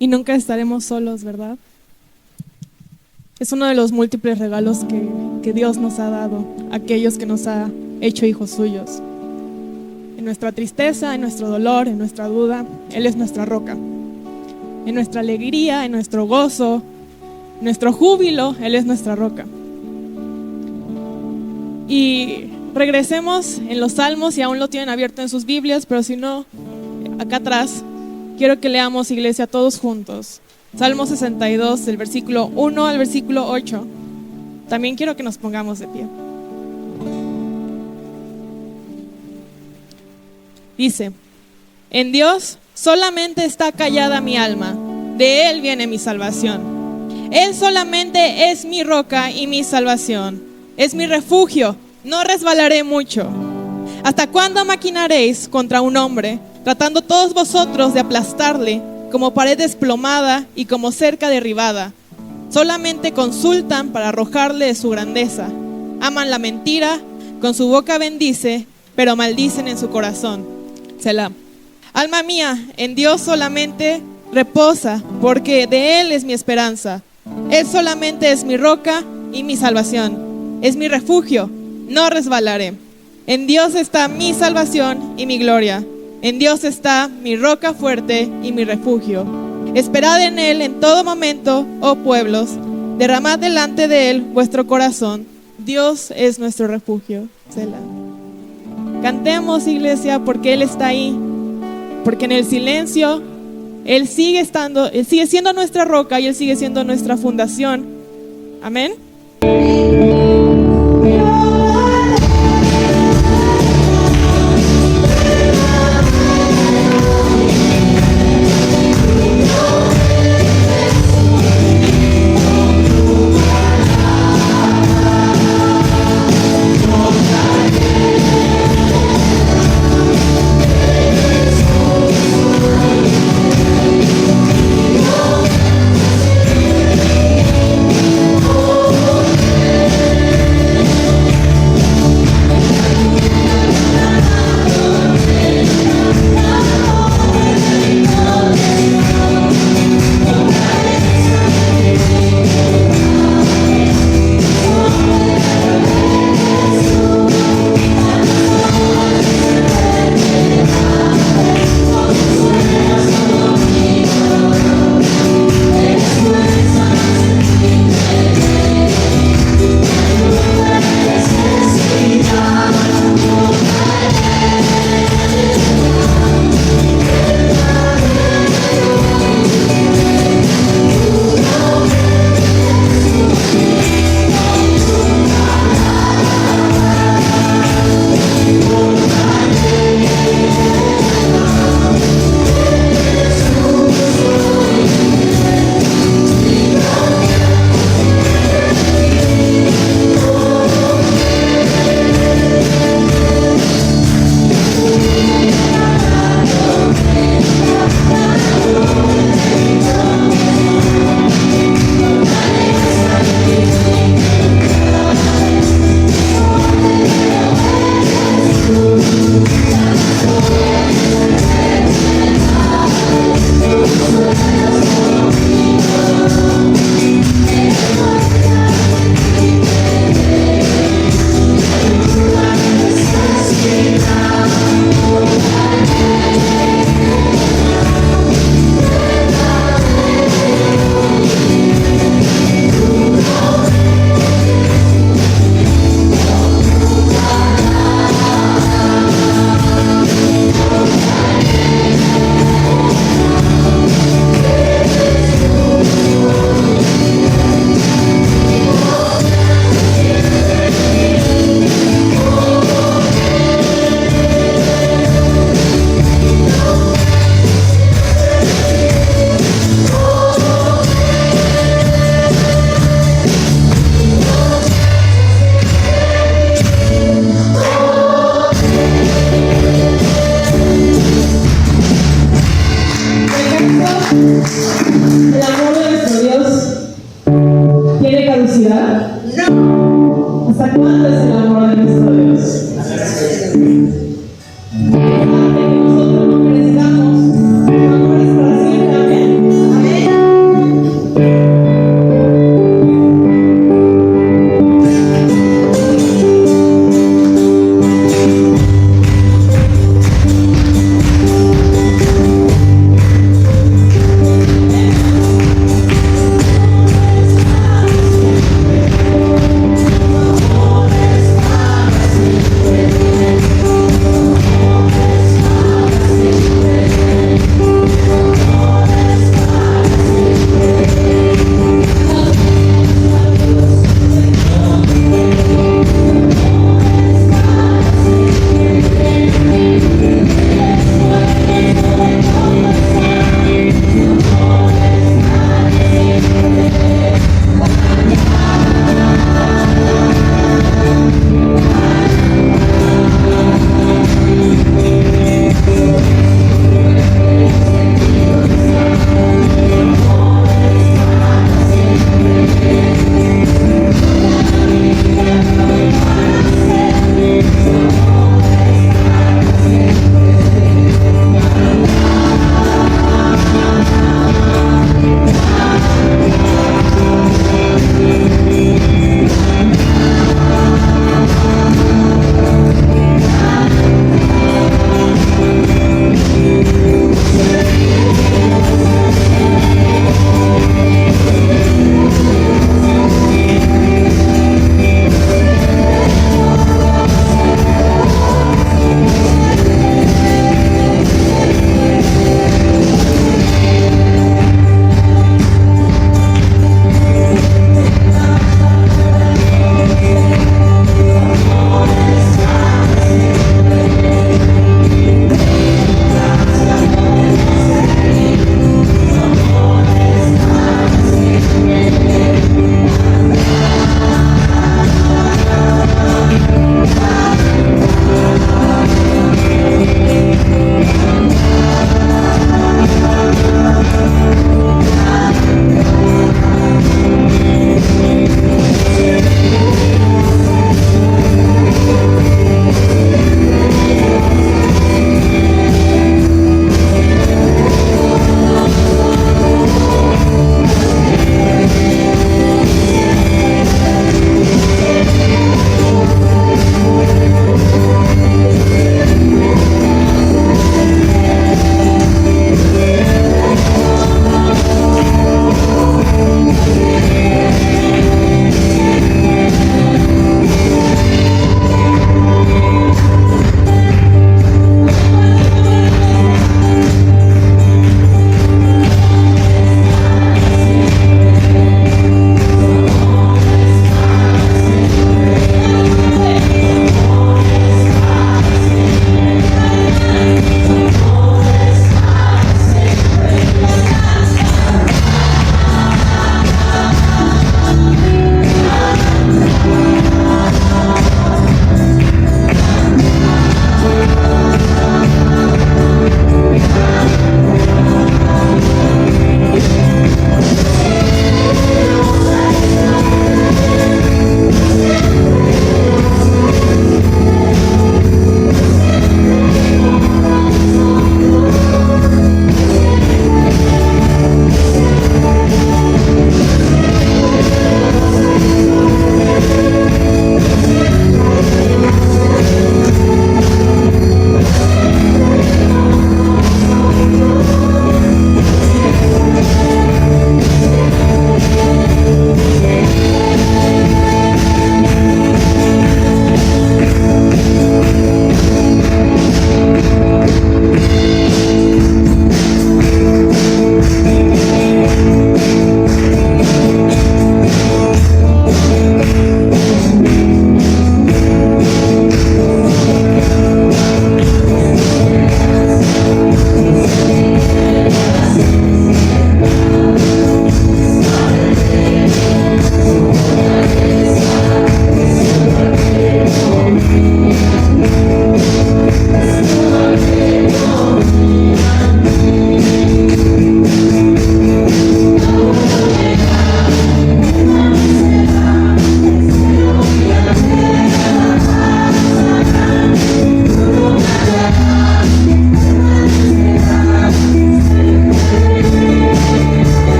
y nunca estaremos solos, ¿verdad? Es uno de los múltiples regalos que Dios nos ha dado a aquellos que nos ha hecho hijos suyos. En nuestra tristeza, en nuestro dolor, en nuestra duda, Él es nuestra roca. En nuestra alegría, en nuestro gozo, en nuestro júbilo, Él es nuestra roca. Y regresemos en los Salmos, si aún lo tienen abierto en sus Biblias, pero si no, acá atrás, quiero que leamos, iglesia, todos juntos. Salmo 62, del versículo 1 al versículo 8. También quiero que nos pongamos de pie. Dice: en Dios solamente está callada mi alma, de Él viene mi salvación. Él solamente es mi roca y mi salvación, es mi refugio, no resbalaré mucho. ¿Hasta cuándo maquinaréis contra un hombre, tratando todos vosotros de aplastarle, como pared desplomada y como cerca derribada? Solamente consultan para arrojarle de su grandeza. Aman la mentira, con su boca bendice, pero maldicen en su corazón. Selah. Alma mía, en Dios solamente reposa, porque de Él es mi esperanza. Él solamente es mi roca y mi salvación, es mi refugio, no resbalaré. En Dios está mi salvación y mi gloria. En Dios está mi roca fuerte y mi refugio. Esperad en Él en todo momento, oh pueblos. Derramad delante de Él vuestro corazón. Dios es nuestro refugio. Selah. Cantemos, iglesia, porque Él está ahí. Porque en el silencio Él sigue estando, Él sigue siendo nuestra roca y Él sigue siendo nuestra fundación. Amén.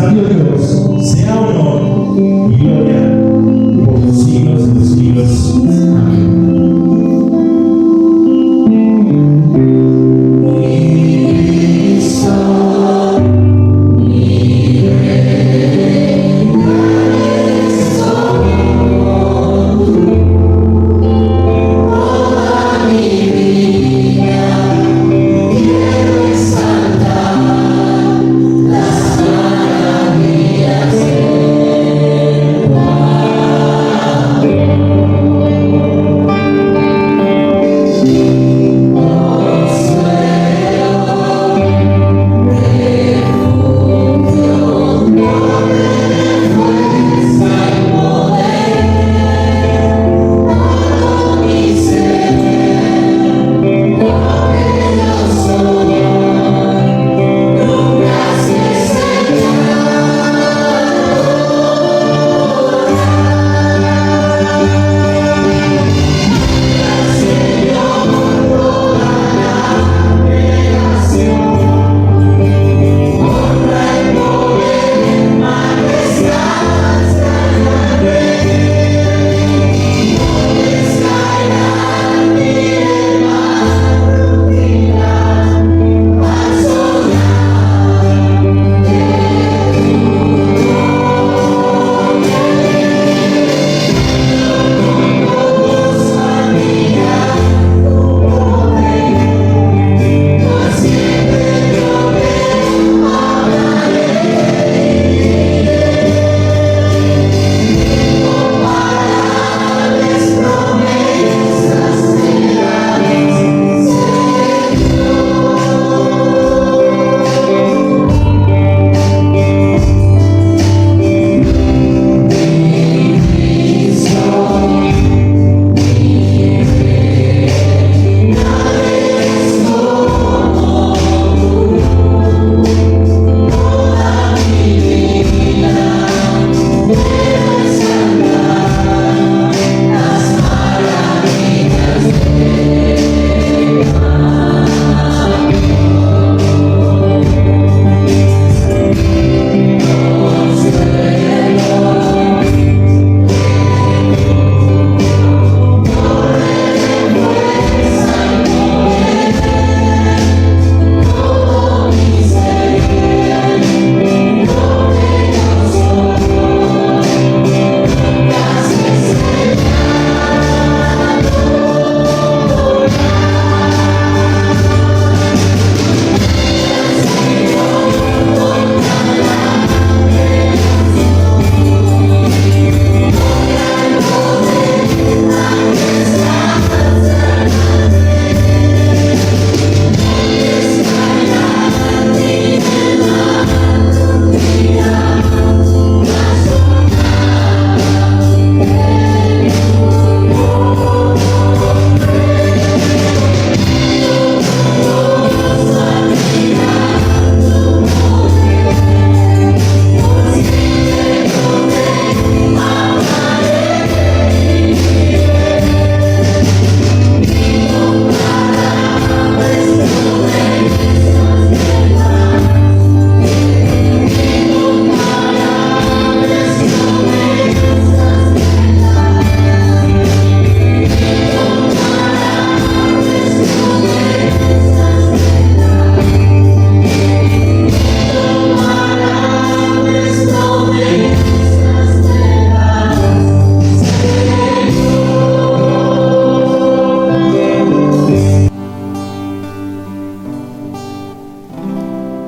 sabio Dios, sea honor y gloria por los siglos de los siglos. Amén.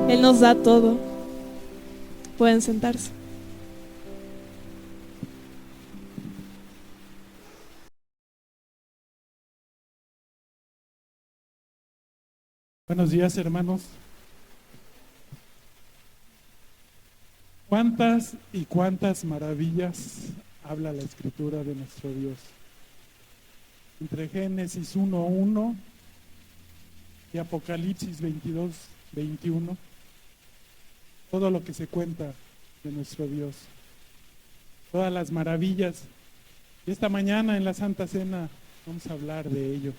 Él nos da todo. Pueden sentarse. Buenos días, hermanos. ¿Cuántas y cuántas maravillas habla la Escritura de nuestro Dios? Entre Génesis 1:1 y Apocalipsis 22:21, todo lo que se cuenta de nuestro Dios, todas las maravillas. Y esta mañana en la Santa Cena vamos a hablar de ello.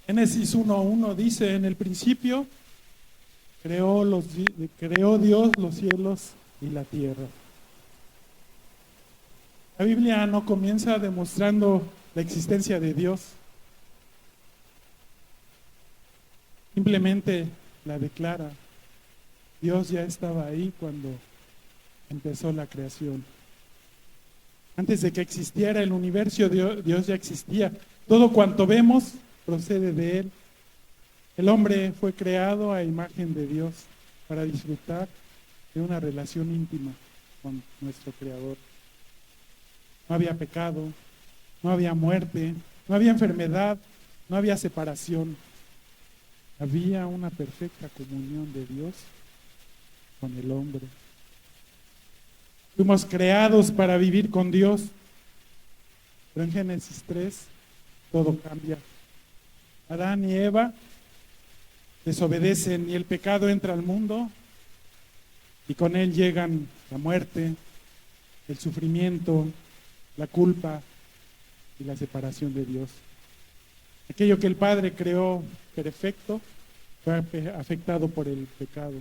Génesis 1:1 dice: en el principio creó Dios los cielos y la tierra. La Biblia no comienza demostrando la existencia de Dios, simplemente la declara. Dios ya estaba ahí cuando empezó la creación. Antes de que existiera el universo, Dios ya existía. Todo cuanto vemos procede de Él. El hombre fue creado a imagen de Dios para disfrutar de una relación íntima con nuestro Creador. No había pecado, no había muerte, no había enfermedad, no había separación. Había una perfecta comunión de Dios con el hombre. Fuimos creados para vivir con Dios, pero en Génesis 3 todo cambia. Adán y Eva desobedecen y el pecado entra al mundo y con él llegan la muerte, el sufrimiento, la culpa y la separación de Dios. Aquello que el Padre creó perfecto fue afectado por el pecado.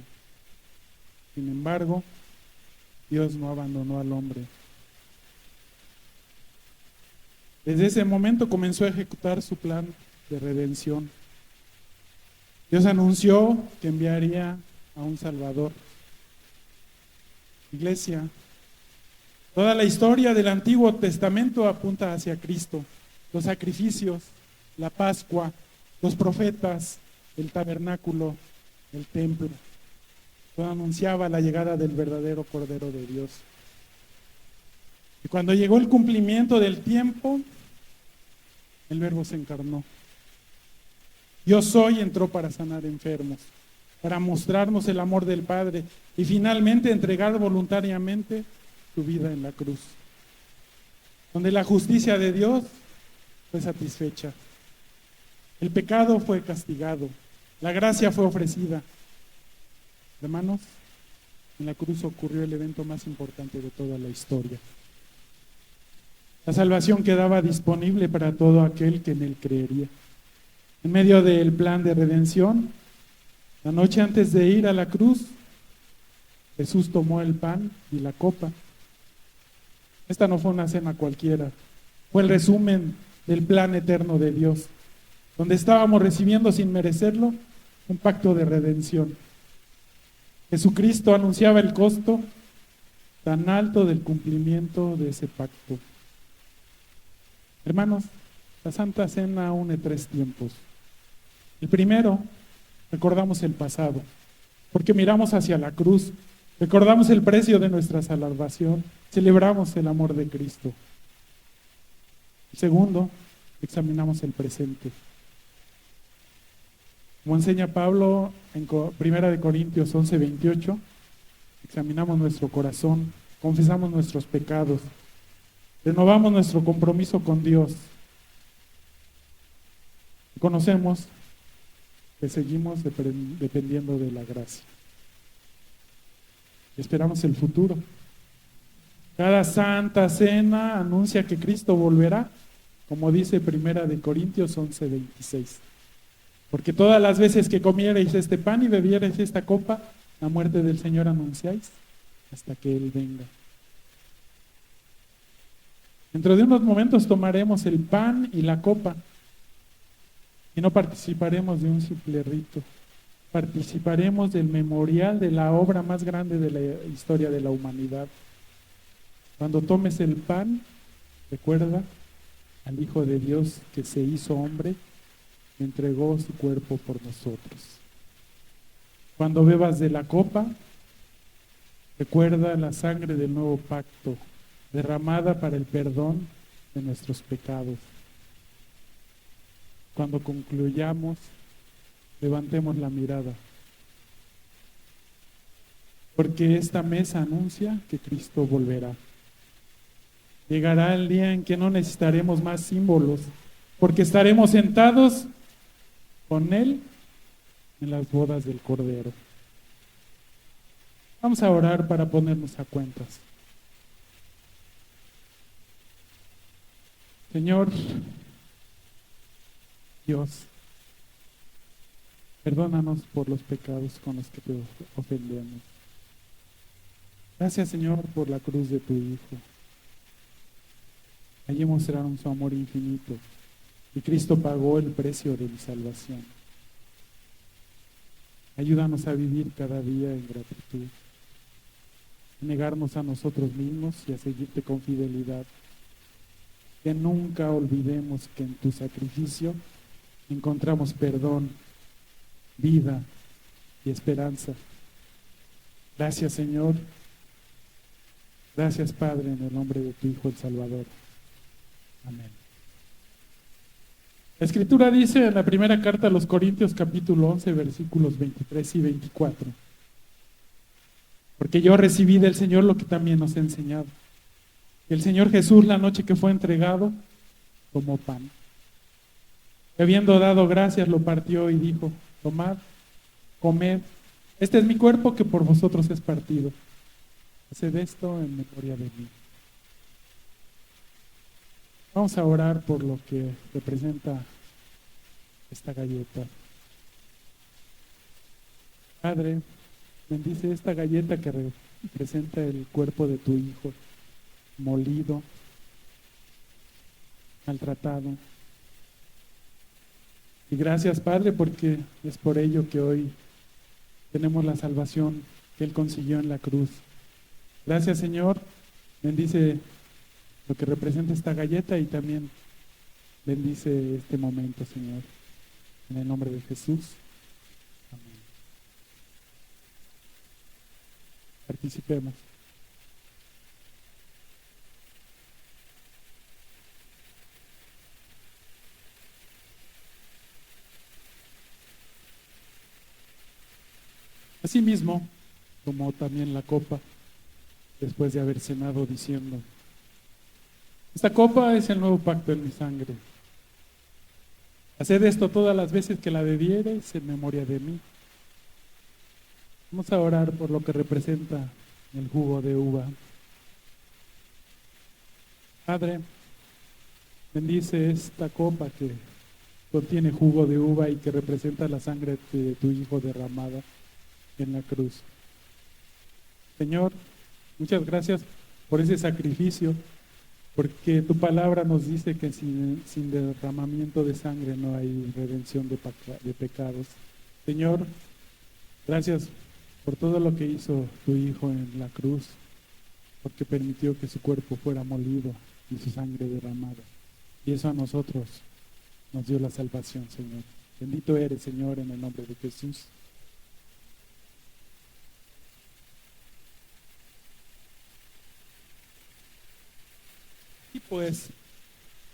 Sin embargo, Dios no abandonó al hombre. Desde ese momento comenzó a ejecutar su plan de redención. Dios anunció que enviaría a un Salvador. Iglesia, toda la historia del Antiguo Testamento apunta hacia Cristo. Los sacrificios, la Pascua, los profetas, el tabernáculo, el templo. Todo anunciaba la llegada del verdadero Cordero de Dios. Y cuando llegó el cumplimiento del tiempo, el Verbo se encarnó. Yo soy entró para sanar enfermos, para mostrarnos el amor del Padre y finalmente entregar voluntariamente su vida en la cruz, donde la justicia de Dios fue satisfecha. El pecado fue castigado, la gracia fue ofrecida. Hermanos, en la cruz ocurrió el evento más importante de toda la historia. La salvación quedaba disponible para todo aquel que en él creería. En medio del plan de redención, la noche antes de ir a la cruz, Jesús tomó el pan y la copa. Esta no fue una cena cualquiera, fue el resumen del plan eterno de Dios, donde estábamos recibiendo sin merecerlo un pacto de redención. Jesucristo anunciaba el costo tan alto del cumplimiento de ese pacto. Hermanos, la Santa Cena une 3 tiempos. El primero, recordamos el pasado, porque miramos hacia la cruz, recordamos el precio de nuestra salvación, celebramos el amor de Cristo. El segundo, examinamos el presente. Como enseña Pablo en 1 Corintios 11:28, examinamos nuestro corazón, confesamos nuestros pecados, renovamos nuestro compromiso con Dios. Conocemos que seguimos dependiendo de la gracia. Esperamos el futuro. Cada Santa Cena anuncia que Cristo volverá, como dice 1 Corintios 11:26. Porque todas las veces que comierais este pan y bebierais esta copa, la muerte del Señor anunciáis hasta que Él venga. Dentro de unos momentos tomaremos el pan y la copa y no participaremos de un simple rito. Participaremos del memorial de la obra más grande de la historia de la humanidad. Cuando tomes el pan, recuerda al Hijo de Dios que se hizo hombre, entregó su cuerpo por nosotros. Cuando bebas de la copa, recuerda la sangre del nuevo pacto, derramada para el perdón de nuestros pecados. Cuando concluyamos, levantemos la mirada, porque esta mesa anuncia que Cristo volverá. Llegará el día en que no necesitaremos más símbolos, porque estaremos sentados con Él en las bodas del Cordero. Vamos a orar para ponernos a cuentas. Señor Dios, Perdónanos por los pecados con los que te ofendemos. Gracias, Señor, por la cruz de tu Hijo. Allí mostraron su amor infinito y Cristo pagó el precio de mi salvación. Ayúdanos a vivir cada día en gratitud, a negarnos a nosotros mismos y a seguirte con fidelidad. Que nunca olvidemos que en tu sacrificio encontramos perdón, vida y esperanza. Gracias, Señor. Gracias, Padre, en el nombre de tu Hijo el Salvador. Amén. La Escritura dice en la primera carta a los Corintios, capítulo 11, versículos 23 y 24. Porque yo recibí del Señor lo que también os he enseñado. El Señor Jesús, la noche que fue entregado, tomó pan. Y habiendo dado gracias, lo partió y dijo: tomad, comed, este es mi cuerpo que por vosotros es partido. Haced esto en memoria de mí. Vamos a orar por lo que representa esta galleta. Padre, bendice esta galleta que representa el cuerpo de tu Hijo, molido, maltratado. Y gracias, Padre, porque es por ello que hoy tenemos la salvación que Él consiguió en la cruz. Gracias, Señor. Bendice lo que representa esta galleta y también bendice este momento, Señor. En el nombre de Jesús. Amén. Participemos. Asimismo, tomó también la copa después de haber cenado, diciendo: esta copa es el nuevo pacto en mi sangre. Haced esto todas las veces que la bebiereis en memoria de mí. Vamos a orar por lo que representa el jugo de uva. Padre, bendice esta copa que contiene jugo de uva y que representa la sangre de tu Hijo derramada en la cruz. Señor, muchas gracias por ese sacrificio, porque tu palabra nos dice que sin derramamiento de sangre no hay redención de pecados. Señor, gracias por todo lo que hizo tu Hijo en la cruz, porque permitió que su cuerpo fuera molido y su sangre derramada. Y eso a nosotros nos dio la salvación, Señor. Bendito eres, Señor, en el nombre de Jesús. Y pues,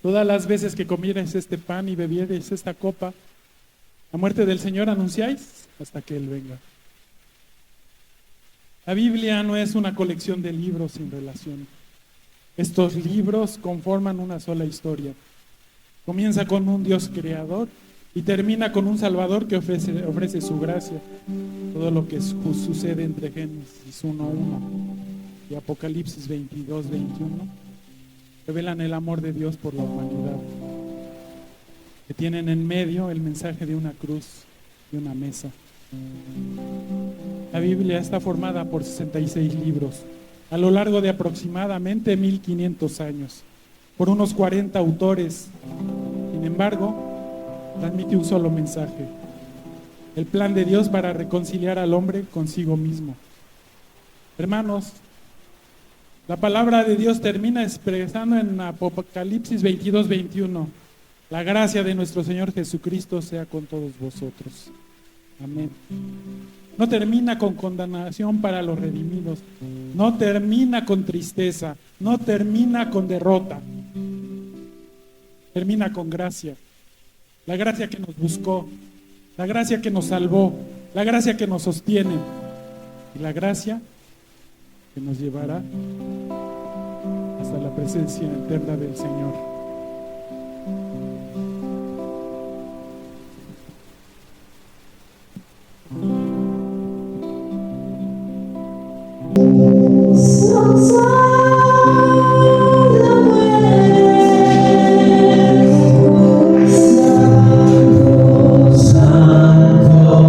todas las veces que comierais este pan y bebierais esta copa, la muerte del Señor anunciáis hasta que Él venga. La Biblia no es una colección de libros sin relación. Estos libros conforman una sola historia. Comienza con un Dios creador y termina con un Salvador que ofrece su gracia. Todo lo que sucede entre Génesis 1:1 y Apocalipsis 22:21 revelan el amor de Dios por la humanidad, que tienen en medio el mensaje de una cruz y una mesa. La Biblia está formada por 66 libros, a lo largo de aproximadamente 1500 años, por unos 40 autores. Sin embargo, transmite un solo mensaje: el plan de Dios para reconciliar al hombre consigo mismo. Hermanos, la palabra de Dios termina expresando en Apocalipsis 22:21: la gracia de nuestro Señor Jesucristo sea con todos vosotros. Amén. No termina con condenación para los redimidos, no termina con tristeza, no termina con derrota, termina con gracia. La gracia que nos buscó, la gracia que nos salvó, la gracia que nos sostiene y la gracia que nos llevará hasta la presencia eterna del Señor. Santo,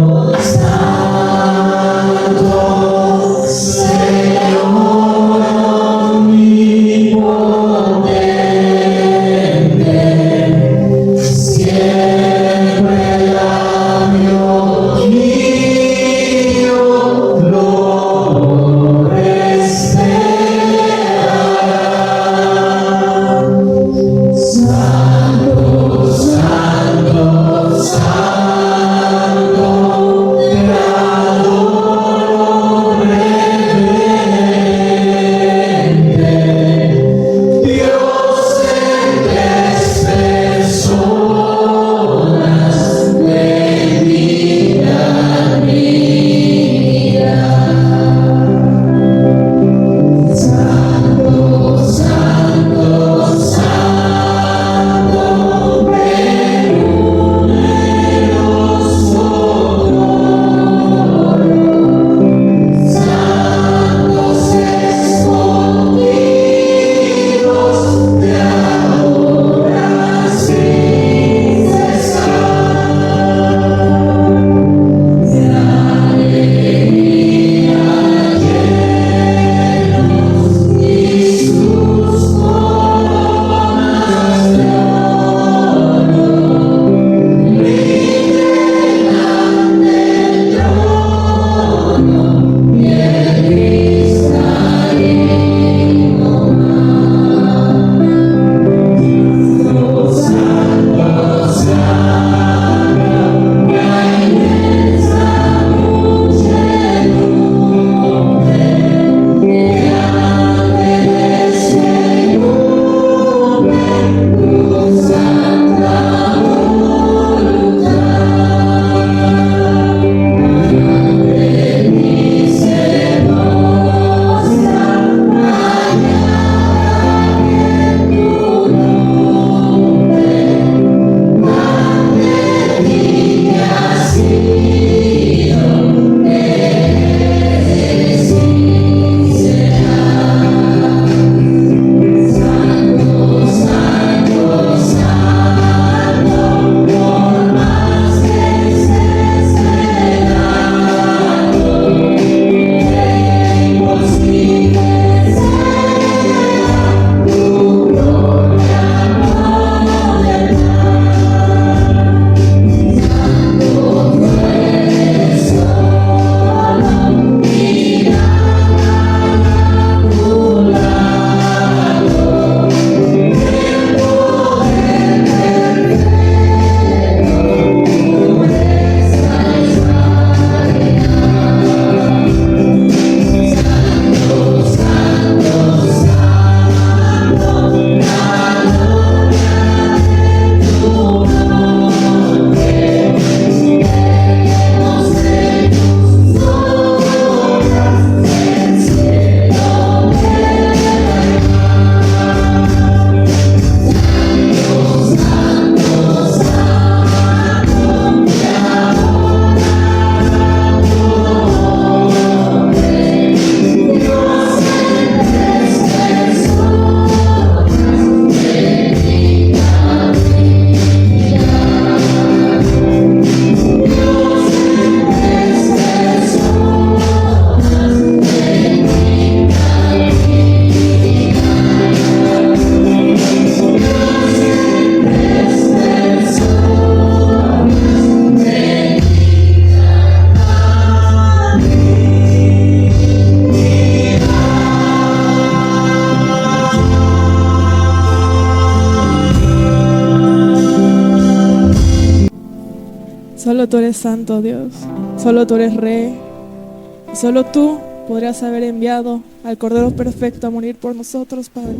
Solo tú eres santo, Dios. Solo tú eres rey. Y solo tú podrías haber enviado al Cordero Perfecto a morir por nosotros, Padre.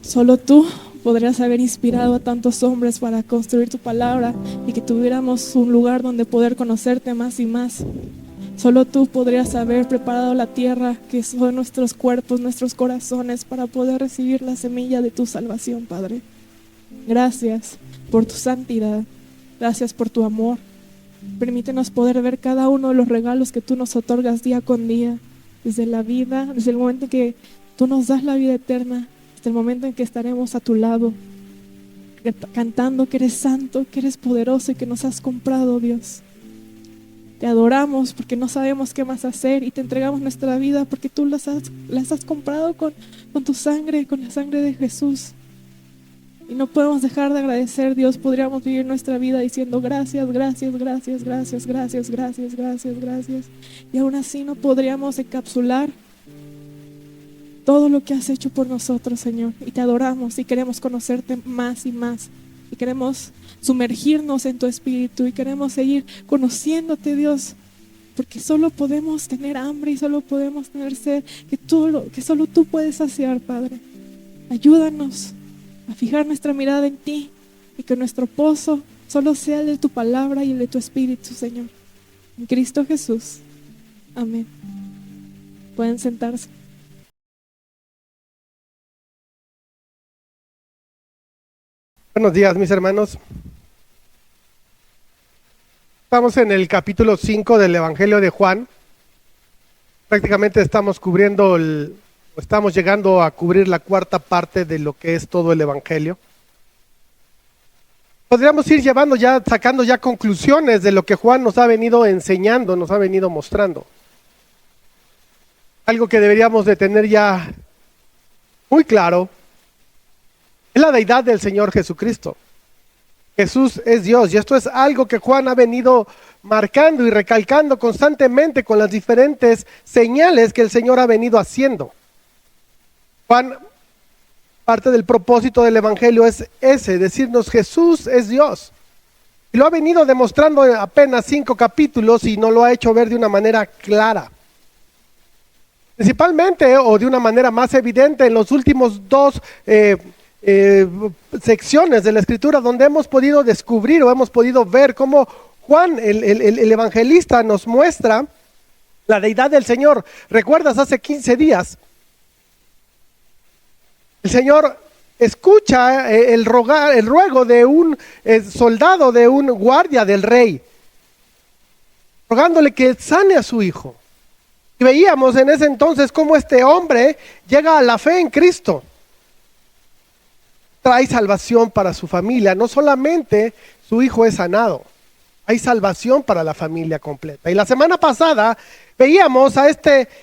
Solo tú podrías haber inspirado a tantos hombres para construir tu palabra y que tuviéramos un lugar donde poder conocerte más y más. Solo tú podrías haber preparado la tierra, que son nuestros cuerpos, nuestros corazones, para poder recibir la semilla de tu salvación, Padre. Gracias por tu santidad. Gracias por tu amor. Permítenos poder ver cada uno de los regalos que tú nos otorgas día con día, desde la vida, desde el momento en que tú nos das la vida eterna, hasta el momento en que estaremos a tu lado, cantando que eres santo, que eres poderoso y que nos has comprado, Dios. Te adoramos porque no sabemos qué más hacer y te entregamos nuestra vida porque tú las has comprado con tu sangre, con la sangre de Jesús. Y no podemos dejar de agradecer, Dios. Podríamos vivir nuestra vida diciendo gracias, gracias, gracias, gracias, gracias, gracias, gracias, gracias. Y aún así no podríamos encapsular todo lo que has hecho por nosotros, Señor. Y te adoramos y queremos conocerte más y más. Y queremos sumergirnos en tu espíritu y queremos seguir conociéndote, Dios. Porque solo podemos tener hambre y solo podemos tener sed que solo tú puedes saciar, Padre. Ayúdanos a fijar nuestra mirada en ti y que nuestro pozo solo sea el de tu palabra y el de tu espíritu, Señor. En Cristo Jesús. Amén. Pueden sentarse. Buenos días, mis hermanos. Estamos en el capítulo 5 del Evangelio de Juan. Prácticamente estamos llegando a cubrir la cuarta parte de lo que es todo el Evangelio. Podríamos ir sacando ya conclusiones de lo que Juan nos ha venido enseñando, nos ha venido mostrando. Algo que deberíamos de tener ya muy claro es la deidad del Señor Jesucristo. Jesús es Dios y esto es algo que Juan ha venido marcando y recalcando constantemente con las diferentes señales que el Señor ha venido haciendo. Juan, parte del propósito del Evangelio es ese, decirnos Jesús es Dios. Y lo ha venido demostrando en apenas 5 capítulos y nos lo ha hecho ver de una manera clara. Principalmente, o de una manera más evidente, en los últimos 2 secciones de la Escritura donde hemos podido descubrir o hemos podido ver cómo Juan, el evangelista, nos muestra la deidad del Señor. ¿Recuerdas hace 15 días? El Señor escucha el ruego de un soldado, de un guardia del rey, rogándole que sane a su hijo. Y veíamos en ese entonces cómo este hombre llega a la fe en Cristo. Trae salvación para su familia. No solamente su hijo es sanado, hay salvación para la familia completa. Y la semana pasada veíamos a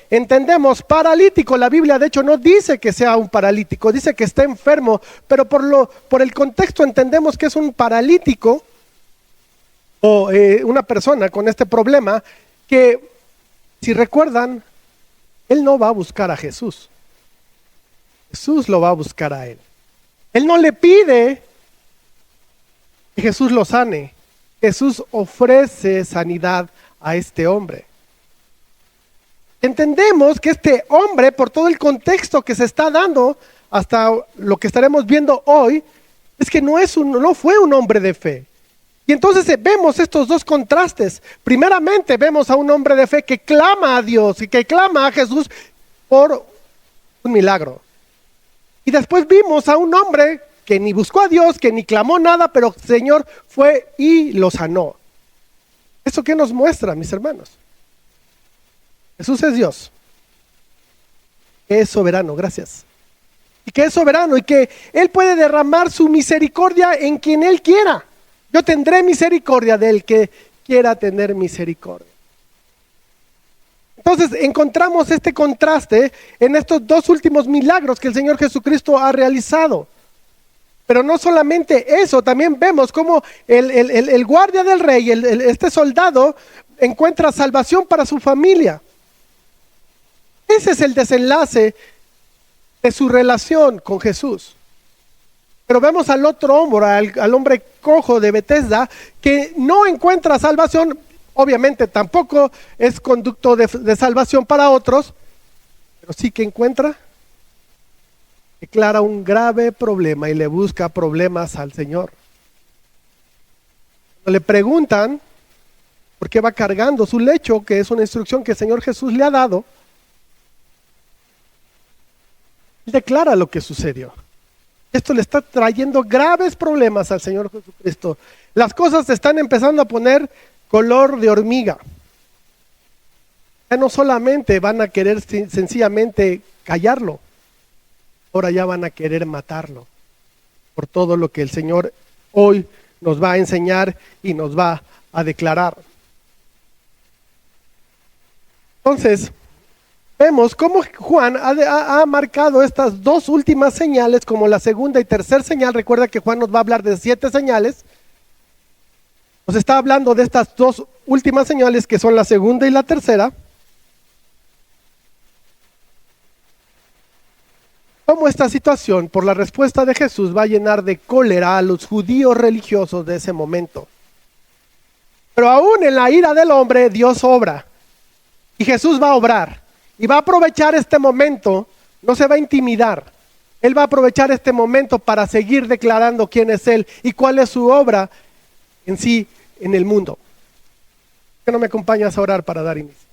entendemos, paralítico. La Biblia de hecho no dice que sea un paralítico, dice que está enfermo, pero por el contexto entendemos que es un paralítico o una persona con este problema que, si recuerdan, él no va a buscar a Jesús. Jesús lo va a buscar a él. Él no le pide que Jesús lo sane. Jesús ofrece sanidad a este hombre. Entendemos que este hombre, por todo el contexto que se está dando, hasta lo que estaremos viendo hoy, es que no fue un hombre de fe. Y entonces vemos estos dos contrastes. Primeramente vemos a un hombre de fe que clama a Dios y que clama a Jesús por un milagro. Y después vimos a un hombre que ni buscó a Dios, que ni clamó nada, pero el Señor fue y lo sanó. ¿Eso qué nos muestra, mis hermanos? Jesús es Dios, que es soberano, gracias. Y que es soberano y que Él puede derramar su misericordia en quien Él quiera. Yo tendré misericordia del que quiera tener misericordia. Entonces encontramos este contraste en estos 2 últimos milagros que el Señor Jesucristo ha realizado. Pero no solamente eso, también vemos cómo el guardia del rey, este soldado, encuentra salvación para su familia. Ese es el desenlace de su relación con Jesús. Pero vemos al otro hombre, al hombre cojo de Betesda, que no encuentra salvación. Obviamente tampoco es conducto de salvación para otros, pero sí que encuentra, declara un grave problema y le busca problemas al Señor. Cuando le preguntan por qué va cargando su lecho, que es una instrucción que el Señor Jesús le ha dado, él declara lo que sucedió. Esto le está trayendo graves problemas al Señor Jesucristo. Las cosas se están empezando a poner color de hormiga. Ya no solamente van a querer sencillamente callarlo, ahora ya van a querer matarlo, por todo lo que el Señor hoy nos va a enseñar y nos va a declarar. Entonces, vemos cómo Juan ha marcado estas dos últimas señales como la segunda y tercera señal. Recuerda que Juan nos va a hablar de 7 señales. Nos está hablando de estas dos últimas señales que son la segunda y la tercera. Cómo esta situación, por la respuesta de Jesús, va a llenar de cólera a los judíos religiosos de ese momento. Pero aún en la ira del hombre, Dios obra. Y Jesús va a obrar. Y va a aprovechar este momento, no se va a intimidar. Él va a aprovechar este momento para seguir declarando quién es Él y cuál es su obra en sí, en el mundo. ¿Por qué no me acompañas a orar para dar inicio?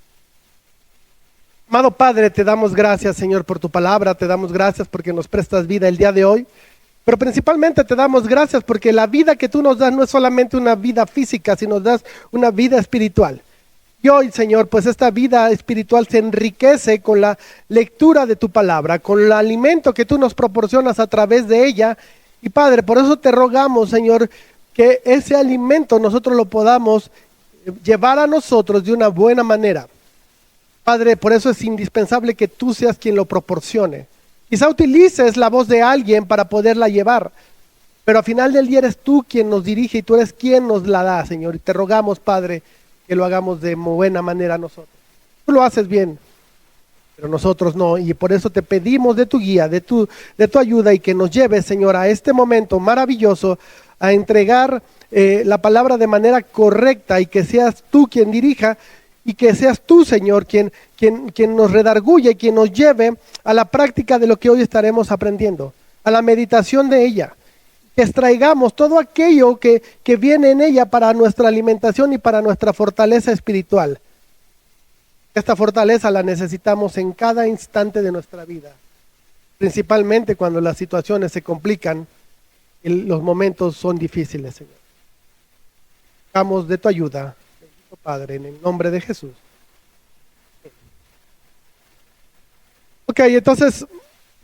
Amado Padre, te damos gracias, Señor, por tu palabra, te damos gracias porque nos prestas vida el día de hoy, pero principalmente te damos gracias porque la vida que tú nos das no es solamente una vida física, sino nos das una vida espiritual. Y hoy, Señor, pues esta vida espiritual se enriquece con la lectura de tu palabra, con el alimento que tú nos proporcionas a través de ella. Y Padre, por eso te rogamos, Señor, que ese alimento nosotros lo podamos llevar a nosotros de una buena manera. Padre, por eso es indispensable que tú seas quien lo proporcione. Quizá utilices la voz de alguien para poderla llevar, pero al final del día eres tú quien nos dirige y tú eres quien nos la da, Señor. Y te rogamos, Padre, que lo hagamos de buena manera nosotros. Tú lo haces bien, pero nosotros no, y por eso te pedimos de tu guía, de tu ayuda, y que nos lleves, Señor, a este momento maravilloso, a entregar la palabra de manera correcta, y que seas tú quien dirija, y que seas tú, Señor, quien nos redarguya y quien nos lleve a la práctica de lo que hoy estaremos aprendiendo, a la meditación de ella. Que extraigamos todo aquello que viene en ella para nuestra alimentación y para nuestra fortaleza espiritual. Esta fortaleza la necesitamos en cada instante de nuestra vida, principalmente cuando las situaciones se complican y los momentos son difíciles, Señor. Buscamos de tu ayuda, bendito Padre, en el nombre de Jesús. Ok, entonces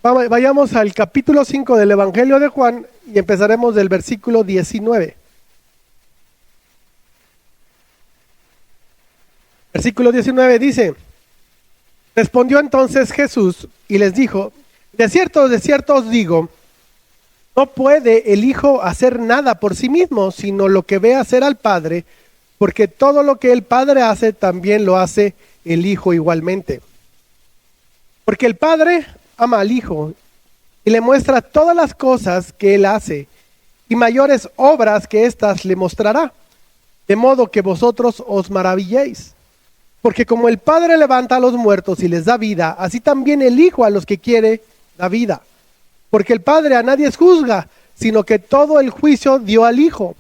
vayamos al capítulo 5 del Evangelio de Juan y empezaremos del versículo 19. Versículo 19 dice: respondió entonces Jesús y les dijo: de cierto os digo, no puede el Hijo hacer nada por sí mismo, sino lo que ve hacer al Padre, porque todo lo que el Padre hace, también lo hace el Hijo igualmente. Porque el Padre ama al Hijo y le muestra todas las cosas que Él hace, y mayores obras que éstas le mostrará, de modo que vosotros os maravilléis. Porque como el Padre levanta a los muertos y les da vida, así también el Hijo a los que quiere da vida. Porque el Padre a nadie juzga, sino que todo el juicio dio al Hijo,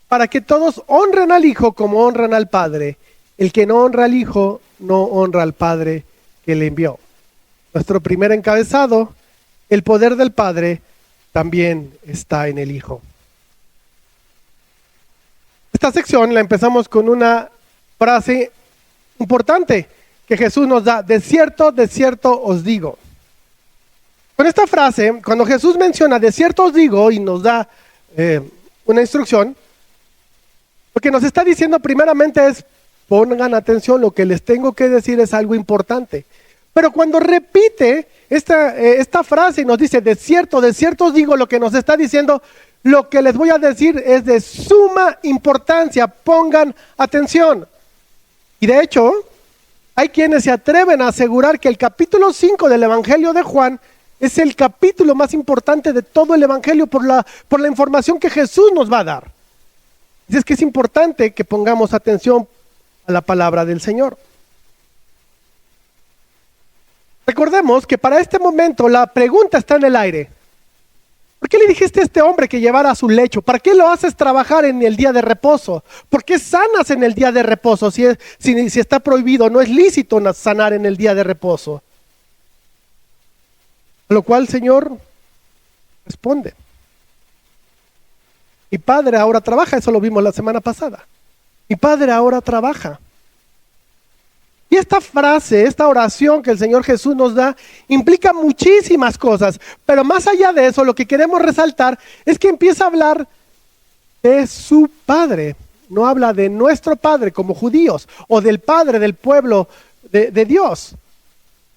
para que todos honren al Hijo como honran al Padre. El que no honra al Hijo, no honra al Padre que le envió. Nuestro primer encabezado: el poder del Padre también está en el Hijo. Esta sección la empezamos con una frase importante que Jesús nos da: de cierto os digo. Con esta frase, cuando Jesús menciona de cierto os digo y nos da una instrucción, lo que nos está diciendo primeramente es: pongan atención, lo que les tengo que decir es algo importante. Pero cuando repite esta frase y nos dice de cierto os digo, lo que nos está diciendo: lo que les voy a decir es de suma importancia, pongan atención. Y de hecho, hay quienes se atreven a asegurar que el capítulo 5 del Evangelio de Juan es el capítulo más importante de todo el Evangelio por la información que Jesús nos va a dar. Es que es importante que pongamos atención a la palabra del Señor. Recordemos que para este momento la pregunta está en el aire. ¿Por qué le dijiste a este hombre que llevara su lecho? ¿Para qué lo haces trabajar en el día de reposo? ¿Por qué sanas en el día de reposo si está prohibido? No es lícito sanar en el día de reposo. A lo cual el Señor responde. Mi Padre ahora trabaja, eso lo vimos la semana pasada. Mi Padre ahora trabaja. Y esta frase, esta oración que el Señor Jesús nos da, implica muchísimas cosas. Pero más allá de eso, lo que queremos resaltar es que empieza a hablar de su Padre. No habla de nuestro Padre como judíos o del Padre del pueblo de Dios.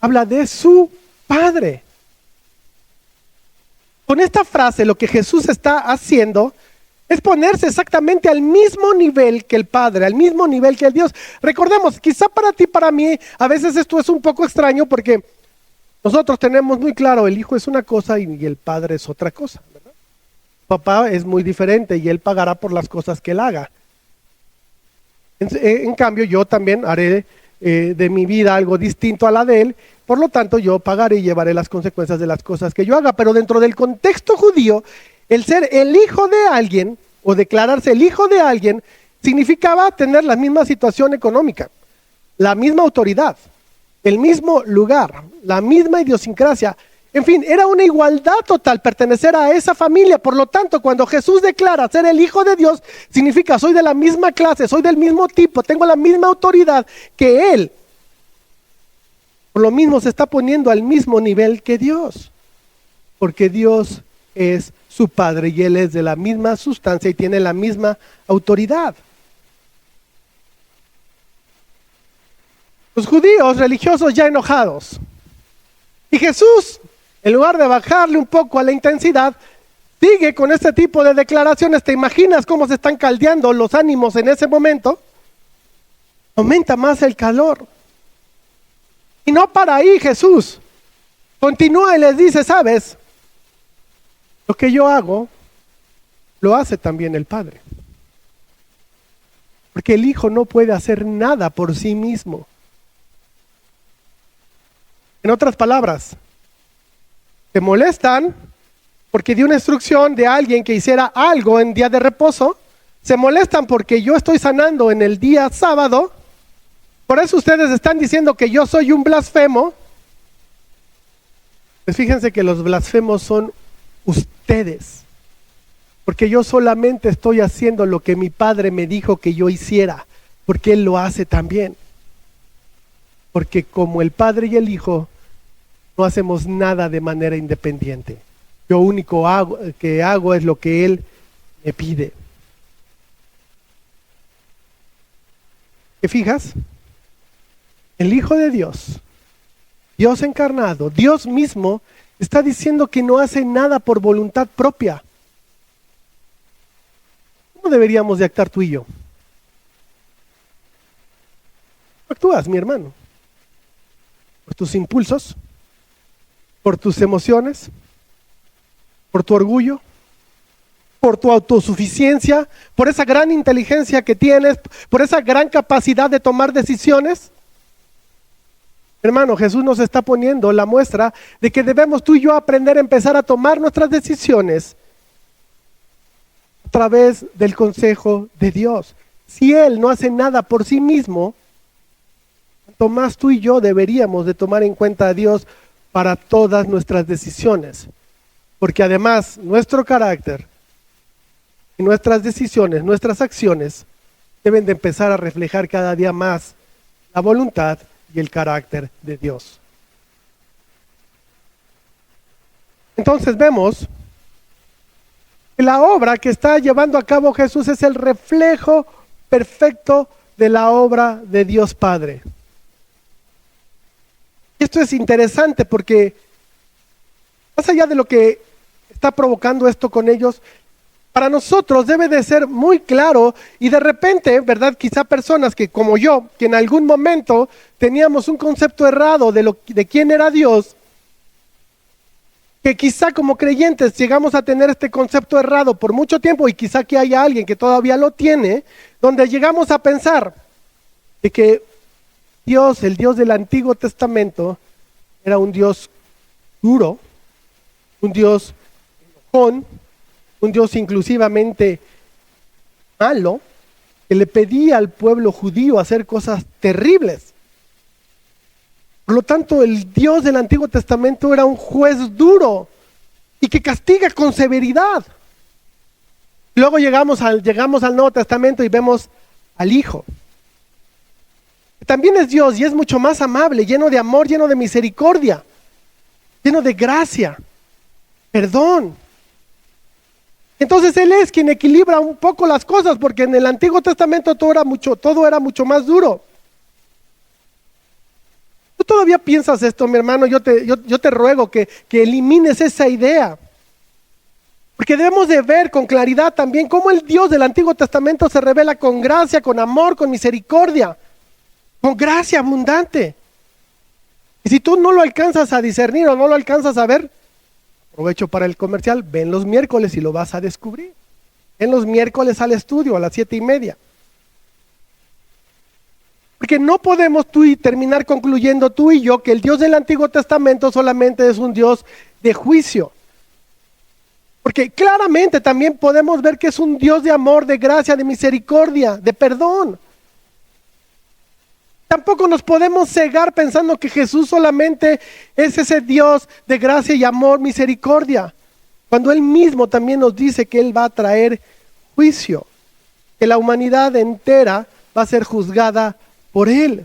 Habla de su Padre. Con esta frase lo que Jesús está haciendo es ponerse exactamente al mismo nivel que el Padre, al mismo nivel que el Dios. Recordemos, quizá para ti, para mí, a veces esto es un poco extraño porque nosotros tenemos muy claro, el Hijo es una cosa y el Padre es otra cosa, ¿verdad? Papá es muy diferente y Él pagará por las cosas que Él haga. En cambio, yo también haré de mi vida algo distinto a la de Él, por lo tanto yo pagaré y llevaré las consecuencias de las cosas que yo haga. Pero dentro del contexto judío, el ser el hijo de alguien o declararse el hijo de alguien significaba tener la misma situación económica, la misma autoridad, el mismo lugar, la misma idiosincrasia. En fin, era una igualdad total pertenecer a esa familia. Por lo tanto, cuando Jesús declara ser el Hijo de Dios, significa soy de la misma clase, soy del mismo tipo, tengo la misma autoridad que Él. Por lo mismo se está poniendo al mismo nivel que Dios, porque Dios es su Padre y Él es de la misma sustancia y tiene la misma autoridad. Los judíos religiosos ya enojados. Y Jesús, en lugar de bajarle un poco a la intensidad, sigue con este tipo de declaraciones. ¿Te imaginas cómo se están caldeando los ánimos en ese momento? Aumenta más el calor. Y no para ahí Jesús. Continúa y les dice, ¿sabes? Lo que yo hago, lo hace también el Padre. Porque el Hijo no puede hacer nada por sí mismo. En otras palabras, ¿te molestan porque di una instrucción de alguien que hiciera algo en día de reposo? ¿Se molestan porque yo estoy sanando en el día sábado? Por eso ustedes están diciendo que yo soy un blasfemo. Pues fíjense que los blasfemos son ustedes, porque yo solamente estoy haciendo lo que mi Padre me dijo que yo hiciera, porque Él lo hace también. Porque como el Padre y el Hijo no hacemos nada de manera independiente. Yo único que hago es lo que Él me pide. ¿Te fijas? El Hijo de Dios, Dios encarnado, Dios mismo, está diciendo que no hace nada por voluntad propia. ¿Cómo deberíamos de actuar tú y yo? ¿Cómo actúas, mi hermano? ¿Por tus impulsos? ¿Por tus emociones? ¿Por tu orgullo? ¿Por tu autosuficiencia? ¿Por esa gran inteligencia que tienes? ¿Por esa gran capacidad de tomar decisiones? Hermano, Jesús nos está poniendo la muestra de que debemos tú y yo aprender a empezar a tomar nuestras decisiones a través del consejo de Dios. Si Él no hace nada por sí mismo, cuanto más tú y yo deberíamos de tomar en cuenta a Dios para todas nuestras decisiones. Porque además nuestro carácter y nuestras decisiones, nuestras acciones, deben de empezar a reflejar cada día más la voluntad y el carácter de Dios. Entonces vemos que la obra que está llevando a cabo Jesús es el reflejo perfecto de la obra de Dios Padre. Esto es interesante porque más allá de lo que está provocando esto con ellos, para nosotros debe de ser muy claro y de repente, ¿verdad? Quizá personas que como yo, que en algún momento teníamos un concepto errado de quién era Dios, que quizá como creyentes llegamos a tener este concepto errado por mucho tiempo, y quizá que haya alguien que todavía lo tiene, donde llegamos a pensar de que Dios, el Dios del Antiguo Testamento, era un Dios duro, un Dios enojón, un Dios inclusivamente malo, que le pedía al pueblo judío hacer cosas terribles. Por lo tanto, el Dios del Antiguo Testamento era un juez duro y que castiga con severidad. Luego llegamos al Nuevo Testamento y vemos al Hijo. También es Dios y es mucho más amable, lleno de amor, lleno de misericordia, lleno de gracia, perdón. Entonces Él es quien equilibra un poco las cosas, porque en el Antiguo Testamento todo era mucho más duro. ¿Tú todavía piensas esto, mi hermano? Yo te ruego que elimines esa idea. Porque debemos de ver con claridad también cómo el Dios del Antiguo Testamento se revela con gracia, con amor, con misericordia, con gracia abundante. Y si tú no lo alcanzas a discernir o no lo alcanzas a ver, aprovecho para el comercial, ven los miércoles y lo vas a descubrir. Ven los miércoles al estudio a las 7:30. Porque no podemos terminar concluyendo tú y yo que el Dios del Antiguo Testamento solamente es un Dios de juicio. Porque claramente también podemos ver que es un Dios de amor, de gracia, de misericordia, de perdón. Tampoco nos podemos cegar pensando que Jesús solamente es ese Dios de gracia y amor, misericordia, cuando Él mismo también nos dice que Él va a traer juicio, que la humanidad entera va a ser juzgada por Él.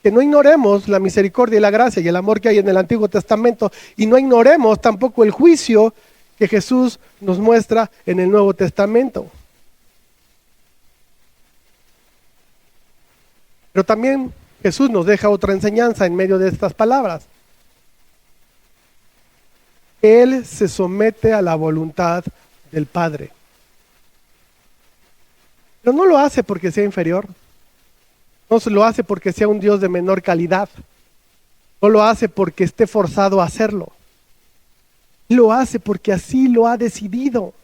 Que no ignoremos la misericordia y la gracia y el amor que hay en el Antiguo Testamento, y no ignoremos tampoco el juicio que Jesús nos muestra en el Nuevo Testamento. Pero también Jesús nos deja otra enseñanza en medio de estas palabras. Él se somete a la voluntad del Padre. Pero no lo hace porque sea inferior. No se lo hace porque sea un Dios de menor calidad. No lo hace porque esté forzado a hacerlo. Lo hace porque así lo ha decidido.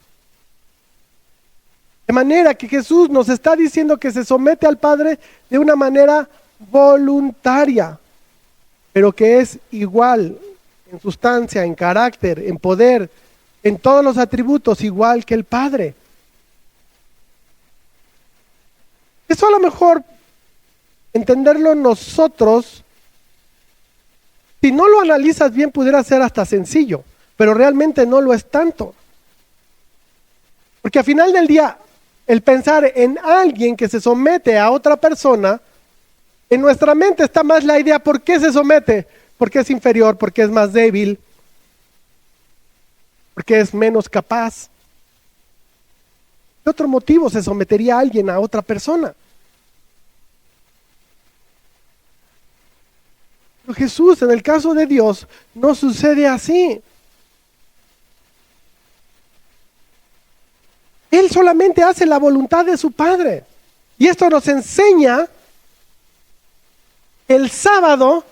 De manera que Jesús nos está diciendo que se somete al Padre de una manera voluntaria, pero que es igual en sustancia, en carácter, en poder, en todos los atributos, igual que el Padre. Eso a lo mejor entenderlo nosotros, si no lo analizas bien, pudiera ser hasta sencillo, pero realmente no lo es tanto. Porque al final del día, el pensar en alguien que se somete a otra persona, en nuestra mente está más la idea, ¿por qué se somete? Porque es inferior, porque es más débil, porque es menos capaz. ¿Qué otro motivo se sometería a alguien a otra persona? Pero Jesús, en el caso de Dios, no sucede así. Él solamente hace la voluntad de su Padre. Y esto nos enseña, el sábado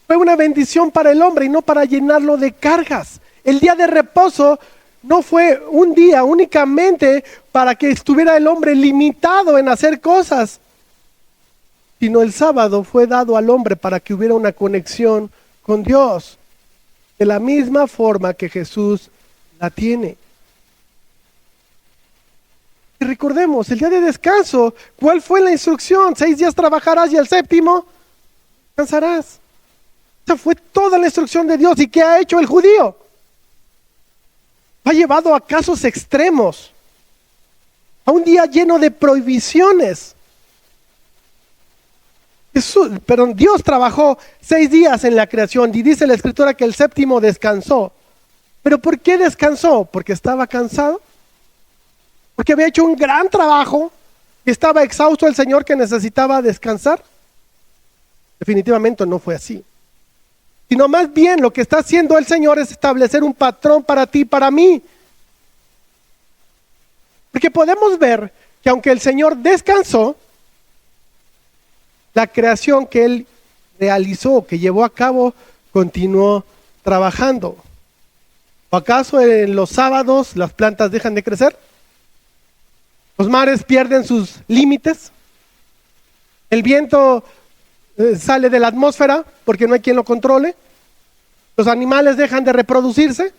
fue una bendición para el hombre y no para llenarlo de cargas. El día de reposo no fue un día únicamente para que estuviera el hombre limitado en hacer cosas, sino el sábado fue dado al hombre para que hubiera una conexión con Dios, de la misma forma que Jesús la tiene. Y recordemos, el día de descanso, ¿cuál fue la instrucción? 6 días trabajarás y el séptimo descansarás. Esa fue toda la instrucción de Dios. ¿Y qué ha hecho el judío? Ha llevado a casos extremos, a un día lleno de prohibiciones. Dios trabajó 6 días en la creación y dice la Escritura que el séptimo descansó. ¿Pero por qué descansó? ¿Porque estaba cansado? ¿Porque había hecho un gran trabajo y estaba exhausto el Señor que necesitaba descansar? Definitivamente no fue así. Sino más bien lo que está haciendo el Señor es establecer un patrón para ti y para mí. Porque podemos ver que aunque el Señor descansó, la creación que Él realizó, que llevó a cabo continuó trabajando. ¿O acaso en los sábados las plantas dejan de crecer? ¿Los mares pierden sus límites? ¿El viento sale de la atmósfera porque no hay quien lo controle? ¿Los animales dejan de reproducirse?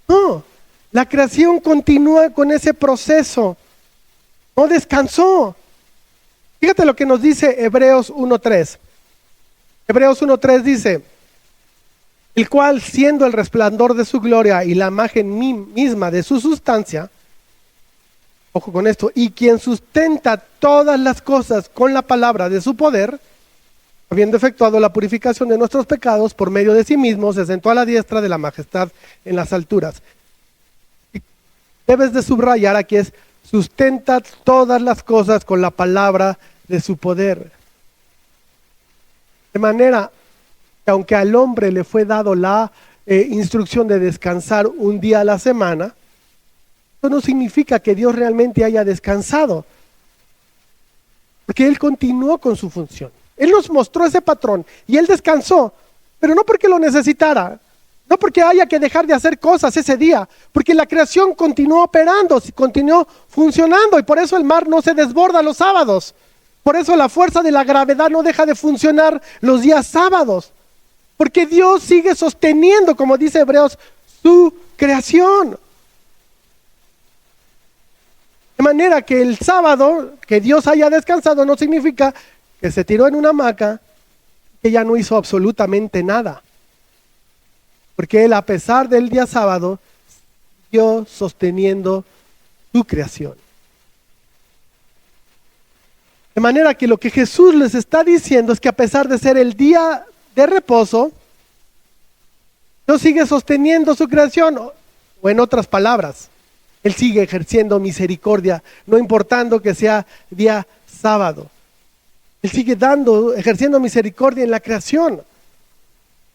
No, la creación continúa con ese proceso. No descansó. Fíjate lo que nos dice Hebreos 1:3. Hebreos 1:3 dice: el cual, siendo el resplandor de su gloria y la imagen misma de su sustancia, ojo con esto, y quien sustenta todas las cosas con la palabra de su poder, habiendo efectuado la purificación de nuestros pecados por medio de sí mismo, se sentó a la diestra de la majestad en las alturas. Y debes de subrayar aquí es: sustenta todas las cosas con la palabra de su poder. De manera que aunque al hombre le fue dado la instrucción de descansar un día a la semana, eso no significa que Dios realmente haya descansado, porque Él continuó con su función. Él nos mostró ese patrón y Él descansó, pero no porque lo necesitara, no porque haya que dejar de hacer cosas ese día, porque la creación continuó operando, continuó funcionando, y por eso el mar no se desborda los sábados. Por eso la fuerza de la gravedad no deja de funcionar los días sábados, porque Dios sigue sosteniendo, como dice Hebreos, su creación. De manera que el sábado, que Dios haya descansado, no significa que se tiró en una hamaca, que ya no hizo absolutamente nada. Porque Él, a pesar del día sábado, siguió sosteniendo su creación. De manera que lo que Jesús les está diciendo es que a pesar de ser el día de reposo, Dios sigue sosteniendo su creación, o en otras palabras, Él sigue ejerciendo misericordia, no importando que sea día sábado. Él sigue ejerciendo misericordia en la creación.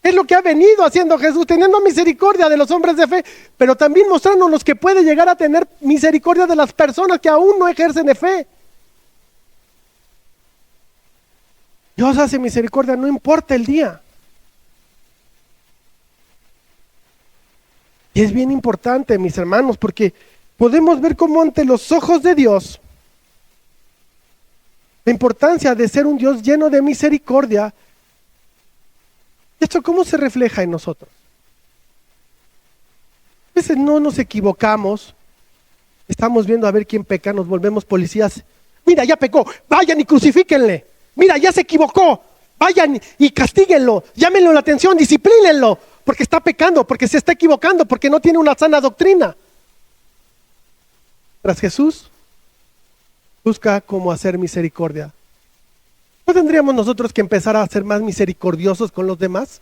Es lo que ha venido haciendo Jesús, teniendo misericordia de los hombres de fe, pero también mostrándonos que puede llegar a tener misericordia de las personas que aún no ejercen de fe. Dios hace misericordia, no importa el día. Y es bien importante, mis hermanos, porque podemos ver cómo ante los ojos de Dios, la importancia de ser un Dios lleno de misericordia, ¿esto cómo se refleja en nosotros? A veces no nos equivocamos, estamos viendo a ver quién peca, nos volvemos policías. Mira, ya pecó, vayan y crucifíquenle. Mira, ya se equivocó, vayan y castíguenlo, llámenlo la atención, disciplínenlo, porque está pecando, porque se está equivocando, porque no tiene una sana doctrina. Tras Jesús, busca cómo hacer misericordia. ¿No tendríamos nosotros que empezar a ser más misericordiosos con los demás?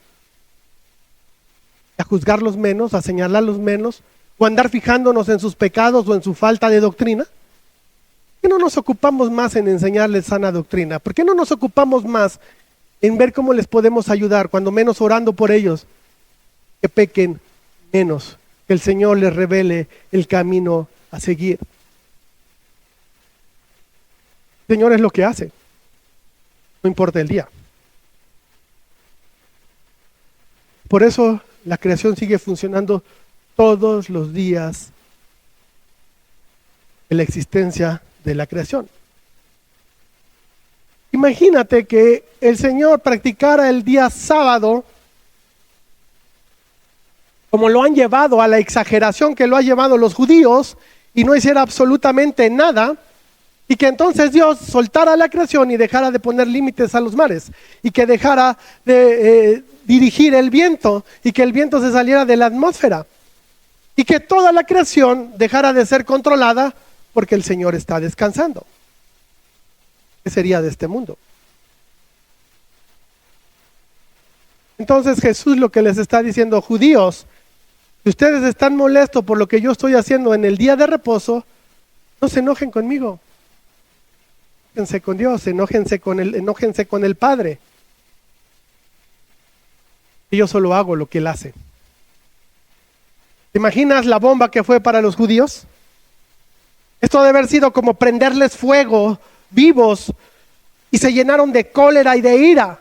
A juzgarlos menos, a señalarlos menos, o andar fijándonos en sus pecados o en su falta de doctrina. ¿Por qué no nos ocupamos más en enseñarles sana doctrina? ¿Por qué no nos ocupamos más en ver cómo les podemos ayudar, cuando menos orando por ellos, que pequen menos, que el Señor les revele el camino a seguir? El Señor es lo que hace, no importa el día. Por eso la creación sigue funcionando todos los días de la existencia de la creación. Imagínate que el Señor practicara el día sábado como lo han llevado, a la exageración que lo han llevado los judíos, y no hiciera absolutamente nada, y que entonces Dios soltara la creación y dejara de poner límites a los mares, y que dejara de dirigir el viento, y que el viento se saliera de la atmósfera, y que toda la creación dejara de ser controlada porque el Señor está descansando. ¿Qué sería de este mundo? Entonces Jesús lo que les está diciendo: judíos, si ustedes están molestos por lo que yo estoy haciendo en el día de reposo, no se enojen conmigo. Enójense con Dios, enójense con el Padre. Y yo solo hago lo que Él hace. ¿Te imaginas la bomba que fue para los judíos? Esto debe haber sido como prenderles fuego vivos, y se llenaron de cólera y de ira.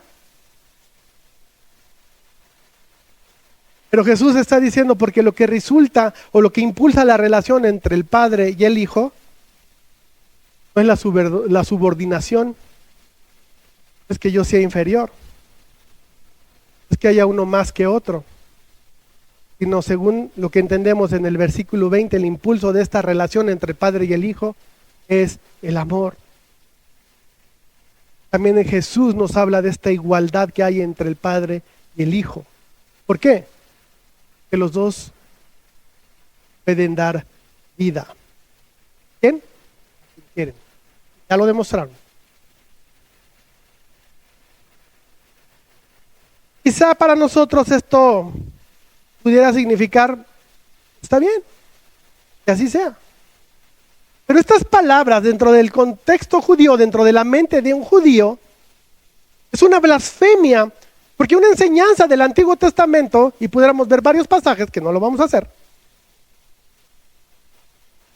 Pero Jesús está diciendo, porque lo que resulta o lo que impulsa la relación entre el Padre y el Hijo no es la subordinación, es que yo sea inferior, es que haya uno más que otro, sino según lo que entendemos en el versículo 20, el impulso de esta relación entre el Padre y el Hijo es el amor. También en Jesús nos habla de esta igualdad que hay entre el Padre y el Hijo. ¿Por qué? Que los dos pueden dar vida. ¿Quién? Quieren. Ya lo demostraron. Quizá para nosotros esto pudiera significar, está bien, que así sea. Pero estas palabras dentro del contexto judío, dentro de la mente de un judío, es una blasfemia, porque una enseñanza del Antiguo Testamento, y pudiéramos ver varios pasajes, que no lo vamos a hacer,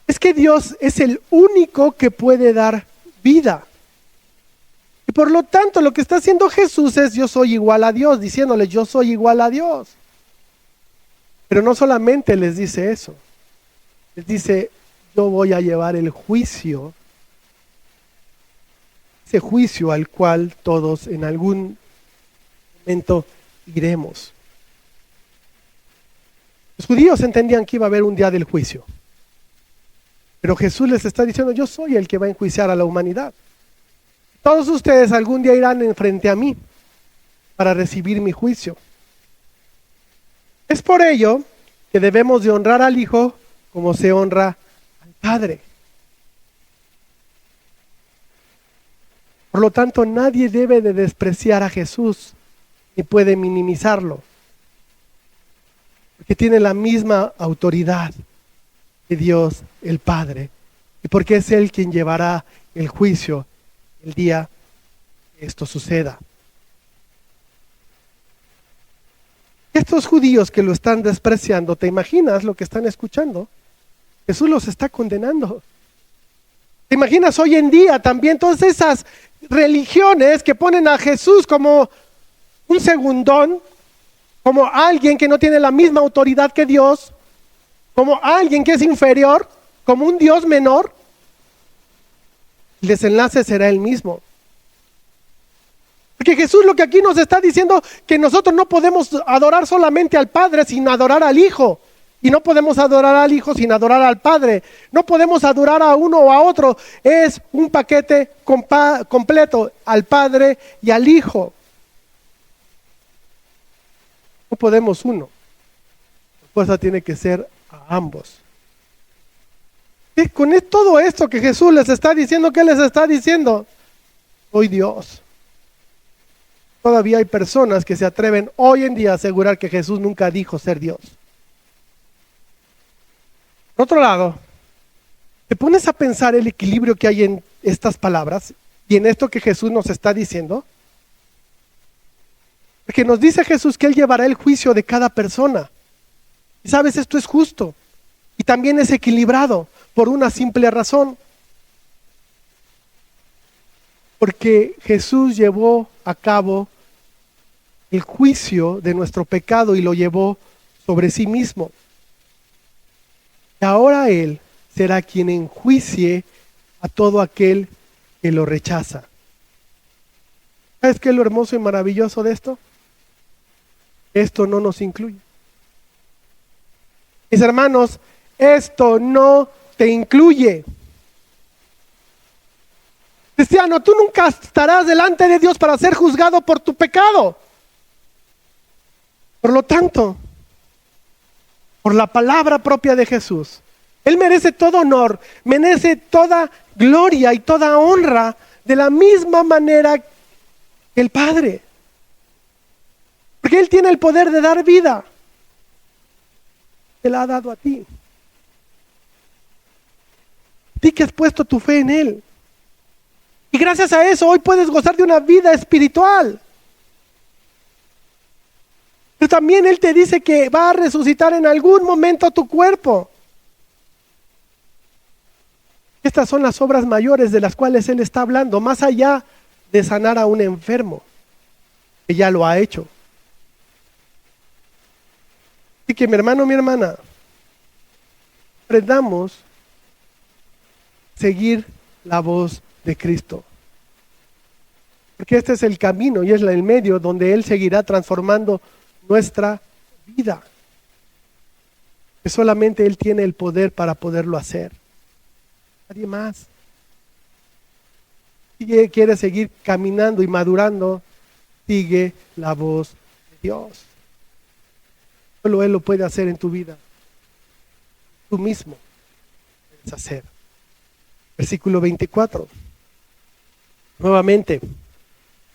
es que Dios es el único que puede dar vida. Y por lo tanto, lo que está haciendo Jesús es, yo soy igual a Dios, diciéndoles, yo soy igual a Dios. Pero no solamente les dice eso, les dice, yo voy a llevar el juicio, ese juicio al cual todos en algún momento iremos. Los judíos entendían que iba a haber un día del juicio, pero Jesús les está diciendo, yo soy el que va a enjuiciar a la humanidad. Todos ustedes algún día irán enfrente a mí para recibir mi juicio. Es por ello que debemos de honrar al Hijo como se honra al Padre. Por lo tanto, nadie debe de despreciar a Jesús ni puede minimizarlo, porque tiene la misma autoridad que Dios el Padre y porque es Él quien llevará el juicio el día que esto suceda. Estos judíos que lo están despreciando, ¿te imaginas lo que están escuchando? Jesús los está condenando. ¿Te imaginas hoy en día también todas esas religiones que ponen a Jesús como un segundón, como alguien que no tiene la misma autoridad que Dios, como alguien que es inferior, como un Dios menor? El desenlace será el mismo. Porque Jesús lo que aquí nos está diciendo, que nosotros no podemos adorar solamente al Padre sin adorar al Hijo. Y no podemos adorar al Hijo sin adorar al Padre. No podemos adorar a uno o a otro. Es un paquete completo, al Padre y al Hijo. No podemos uno. La fuerza tiene que ser a ambos. Y con todo esto que Jesús les está diciendo, ¿qué les está diciendo? Soy Dios. Todavía hay personas que se atreven hoy en día a asegurar que Jesús nunca dijo ser Dios. Por otro lado, te pones a pensar el equilibrio que hay en estas palabras y en esto que Jesús nos está diciendo. Porque nos dice Jesús que Él llevará el juicio de cada persona. Y sabes, esto es justo y también es equilibrado por una simple razón. Porque Jesús llevó a cabo el juicio de nuestro pecado y lo llevó sobre sí mismo. Y ahora Él será quien enjuicie a todo aquel que lo rechaza. ¿Sabes qué es lo hermoso y maravilloso de esto? Esto no nos incluye. Mis hermanos, esto no te incluye. Cristiano, tú nunca estarás delante de Dios para ser juzgado por tu pecado. Por lo tanto, por la palabra propia de Jesús, Él merece todo honor, merece toda gloria y toda honra de la misma manera que el Padre. Porque Él tiene el poder de dar vida. Él la ha dado a ti. A ti que has puesto tu fe en Él. Y gracias a eso hoy puedes gozar de una vida espiritual. Pero también Él te dice que va a resucitar en algún momento tu cuerpo. Estas son las obras mayores de las cuales Él está hablando, más allá de sanar a un enfermo, que ya lo ha hecho. Así que mi hermano, mi hermana, aprendamos a seguir la voz de Cristo. Porque este es el camino y es el medio donde Él seguirá transformando nuestra vida. Que solamente Él tiene el poder para poderlo hacer. Nadie más. Si quiere seguir caminando y madurando, sigue la voz de Dios. Solo Él lo puede hacer en tu vida. Tú mismo puedes hacer. Versículo 24. Nuevamente.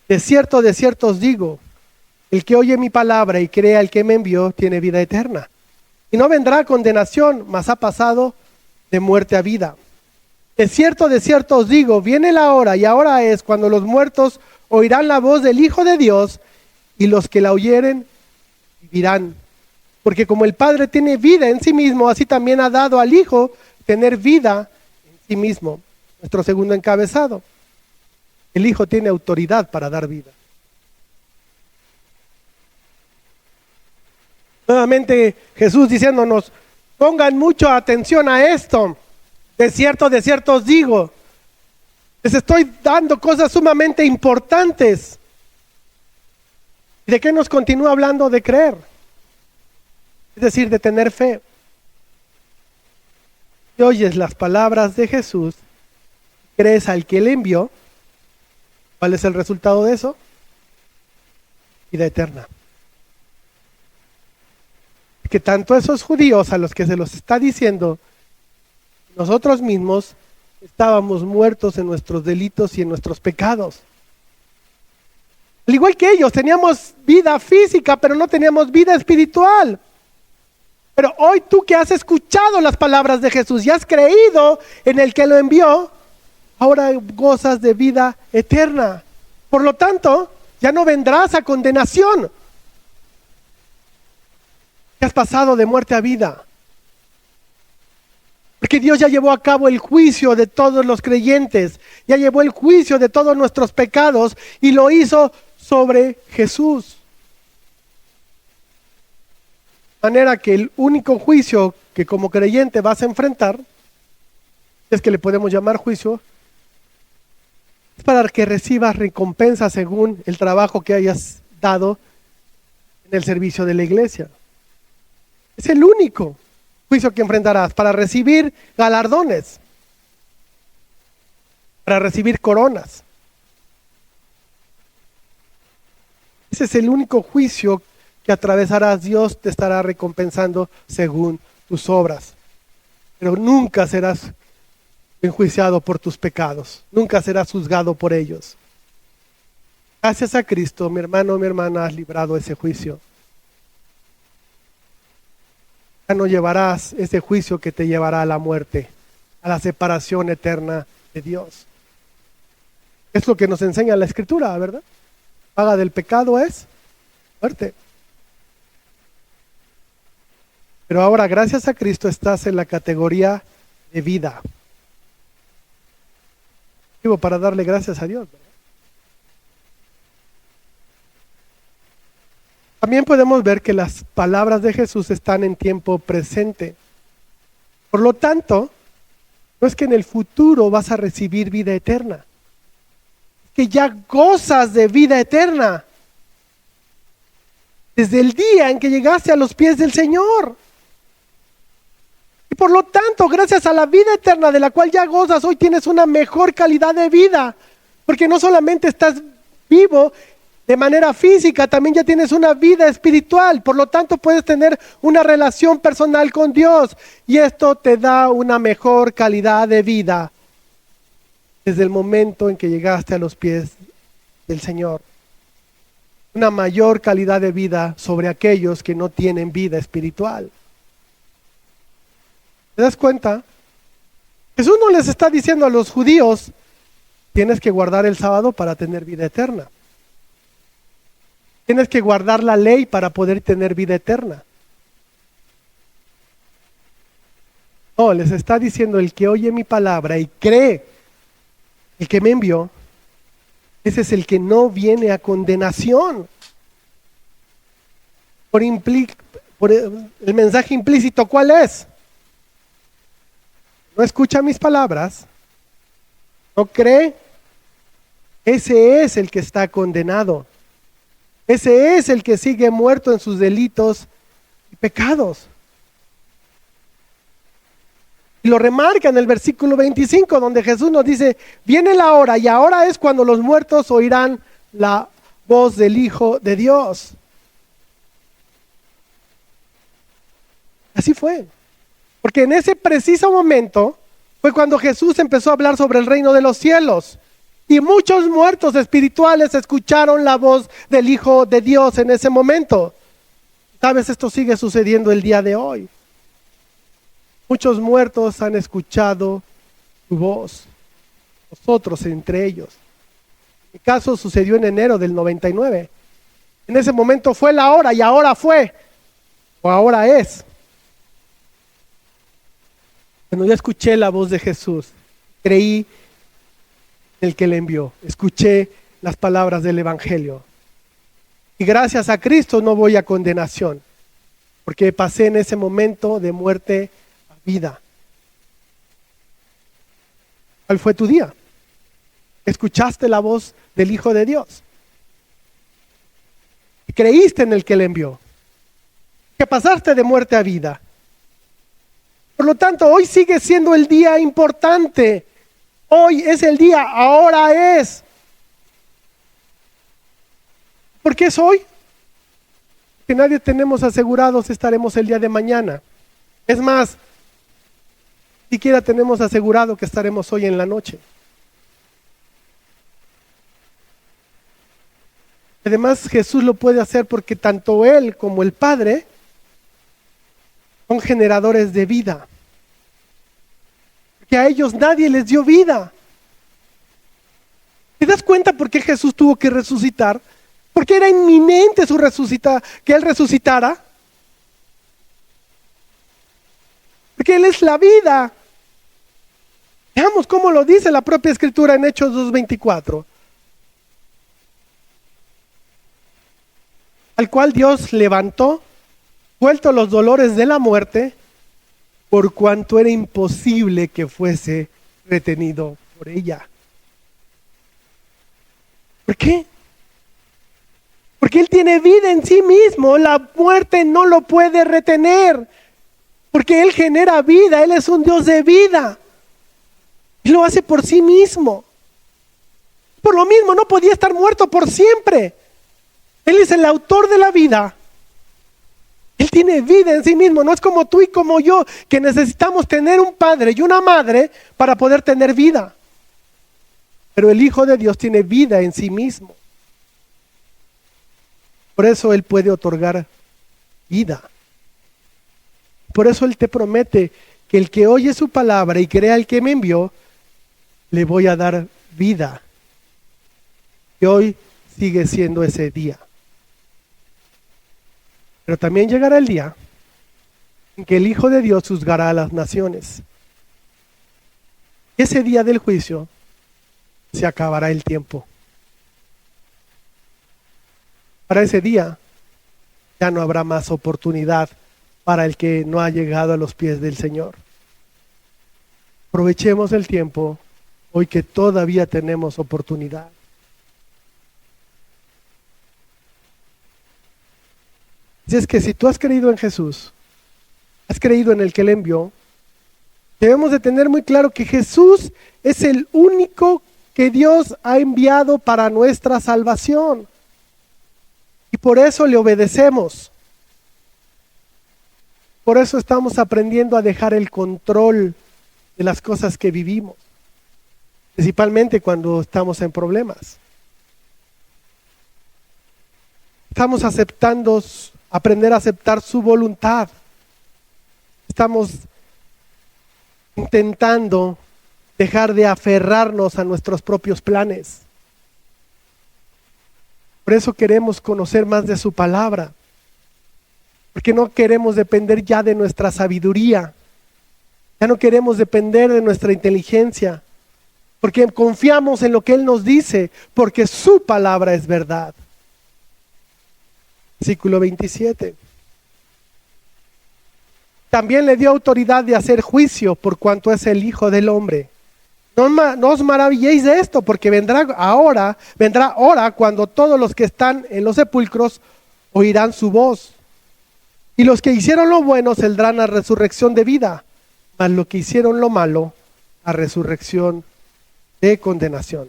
De cierto os digo, el que oye mi palabra y cree al que me envió, tiene vida eterna. Y no vendrá a condenación, mas ha pasado de muerte a vida. De cierto os digo, viene la hora, y ahora es, cuando los muertos oirán la voz del Hijo de Dios, y los que la oyeren vivirán. Porque como el Padre tiene vida en sí mismo, así también ha dado al Hijo tener vida en sí mismo. Nuestro segundo encabezado. El Hijo tiene autoridad para dar vida. Nuevamente Jesús diciéndonos, pongan mucha atención a esto. De cierto os digo, les estoy dando cosas sumamente importantes. ¿Y de qué nos continúa hablando? De creer. Es decir, de tener fe. Y oyes las palabras de Jesús, crees al que Él envió. ¿Cuál es el resultado de eso? Vida eterna. Que tanto esos judíos a los que se los está diciendo, nosotros mismos estábamos muertos en nuestros delitos y en nuestros pecados. Al igual que ellos, teníamos vida física, pero no teníamos vida espiritual. Pero hoy tú que has escuchado las palabras de Jesús y has creído en el que lo envió, ahora gozas de vida eterna. Por lo tanto, ya no vendrás a condenación. Ya has pasado de muerte a vida. Porque Dios ya llevó a cabo el juicio de todos los creyentes. Ya llevó el juicio de todos nuestros pecados y lo hizo sobre Jesús. De manera que el único juicio que como creyente vas a enfrentar, es que le podemos llamar juicio, es para que recibas recompensa según el trabajo que hayas dado en el servicio de la iglesia. Es el único juicio que enfrentarás para recibir galardones, para recibir coronas. Ese es el único juicio que atravesarás. Dios te estará recompensando según tus obras. Pero nunca serás enjuiciado por tus pecados. Nunca serás juzgado por ellos. Gracias a Cristo, mi hermano, mi hermana, has librado ese juicio. Ya no llevarás ese juicio que te llevará a la muerte, a la separación eterna de Dios. Es lo que nos enseña la Escritura, ¿verdad? Paga del pecado es muerte. Pero ahora, gracias a Cristo, estás en la categoría de vida. Digo, para darle gracias a Dios, ¿verdad? También podemos ver que las palabras de Jesús están en tiempo presente. Por lo tanto, no es que en el futuro vas a recibir vida eterna. Es que ya gozas de vida eterna. Desde el día en que llegaste a los pies del Señor. Y por lo tanto, gracias a la vida eterna de la cual ya gozas, hoy tienes una mejor calidad de vida. Porque no solamente estás vivo de manera física, también ya tienes una vida espiritual. Por lo tanto, puedes tener una relación personal con Dios. Y esto te da una mejor calidad de vida desde el momento en que llegaste a los pies del Señor. Una mayor calidad de vida sobre aquellos que no tienen vida espiritual. ¿Te das cuenta? Jesús no les está diciendo a los judíos, tienes que guardar el sábado para tener vida eterna. Tienes que guardar la ley para poder tener vida eterna. No, les está diciendo, el que oye mi palabra y cree, el que me envió, ese es el que no viene a condenación. Por el mensaje implícito, ¿cuál es? No escucha mis palabras, no cree, ese es el que está condenado. Ese es el que sigue muerto en sus delitos y pecados. Y lo remarca en el versículo 25, donde Jesús nos dice, viene la hora, y ahora es cuando los muertos oirán la voz del Hijo de Dios. Así fue. Porque en ese preciso momento fue cuando Jesús empezó a hablar sobre el reino de los cielos. Y muchos muertos espirituales escucharon la voz del Hijo de Dios en ese momento. ¿Sabes? Esto sigue sucediendo el día de hoy. Muchos muertos han escuchado su voz. Nosotros entre ellos. Mi caso sucedió en enero del 99. En ese momento fue la hora y ahora fue. O ahora es. Cuando yo escuché la voz de Jesús, creí en el que le envió. Escuché las palabras del Evangelio. Y gracias a Cristo no voy a condenación, porque pasé en ese momento de muerte a vida. ¿Cuál fue tu día? ¿Escuchaste la voz del Hijo de Dios? ¿Y creíste en el que le envió? ¿Que pasaste de muerte a vida? Por lo tanto, hoy sigue siendo el día importante. Hoy es el día, ahora es. ¿Por qué es hoy? Que nadie tenemos asegurados estaremos el día de mañana. Es más, ni siquiera tenemos asegurado que estaremos hoy en la noche. Además, Jesús lo puede hacer porque tanto Él como el Padre son generadores de vida. Que a ellos nadie les dio vida. ¿Te das cuenta por qué Jesús tuvo que resucitar? Porque era inminente su que Él resucitara. Porque Él es la vida. Veamos cómo lo dice la propia Escritura en Hechos 2:24. Al cual Dios levantó, vuelto los dolores de la muerte, por cuanto era imposible que fuese retenido por ella. ¿Por qué? Porque Él tiene vida en sí mismo, la muerte no lo puede retener, porque Él genera vida, Él es un Dios de vida, y lo hace por sí mismo. Por lo mismo no podía estar muerto por siempre. Él es el autor de la vida. Él tiene vida en sí mismo, no es como tú y como yo, que necesitamos tener un padre y una madre para poder tener vida. Pero el Hijo de Dios tiene vida en sí mismo. Por eso Él puede otorgar vida. Por eso Él te promete que el que oye su palabra y crea al que me envió, le voy a dar vida. Y hoy sigue siendo ese día. Pero también llegará el día en que el Hijo de Dios juzgará a las naciones. Ese día del juicio se acabará el tiempo. Para ese día ya no habrá más oportunidad para el que no ha llegado a los pies del Señor. Aprovechemos el tiempo hoy que todavía tenemos oportunidad. Así es que si tú has creído en Jesús, has creído en el que le envió, debemos de tener muy claro que Jesús es el único que Dios ha enviado para nuestra salvación. Y por eso le obedecemos. Por eso estamos aprendiendo a dejar el control de las cosas que vivimos, principalmente cuando estamos en problemas. Estamos aprender a aceptar su voluntad. Estamos intentando dejar de aferrarnos a nuestros propios planes. Por eso queremos conocer más de su palabra, porque no queremos depender ya de nuestra sabiduría, ya no queremos depender de nuestra inteligencia, porque confiamos en lo que Él nos dice, porque su palabra es verdad. Versículo 27. También le dio autoridad de hacer juicio por cuanto es el Hijo del Hombre. No os maravilléis de esto, porque vendrá hora cuando todos los que están en los sepulcros oirán su voz. Y los que hicieron lo bueno saldrán a resurrección de vida, mas los que hicieron lo malo a resurrección de condenación.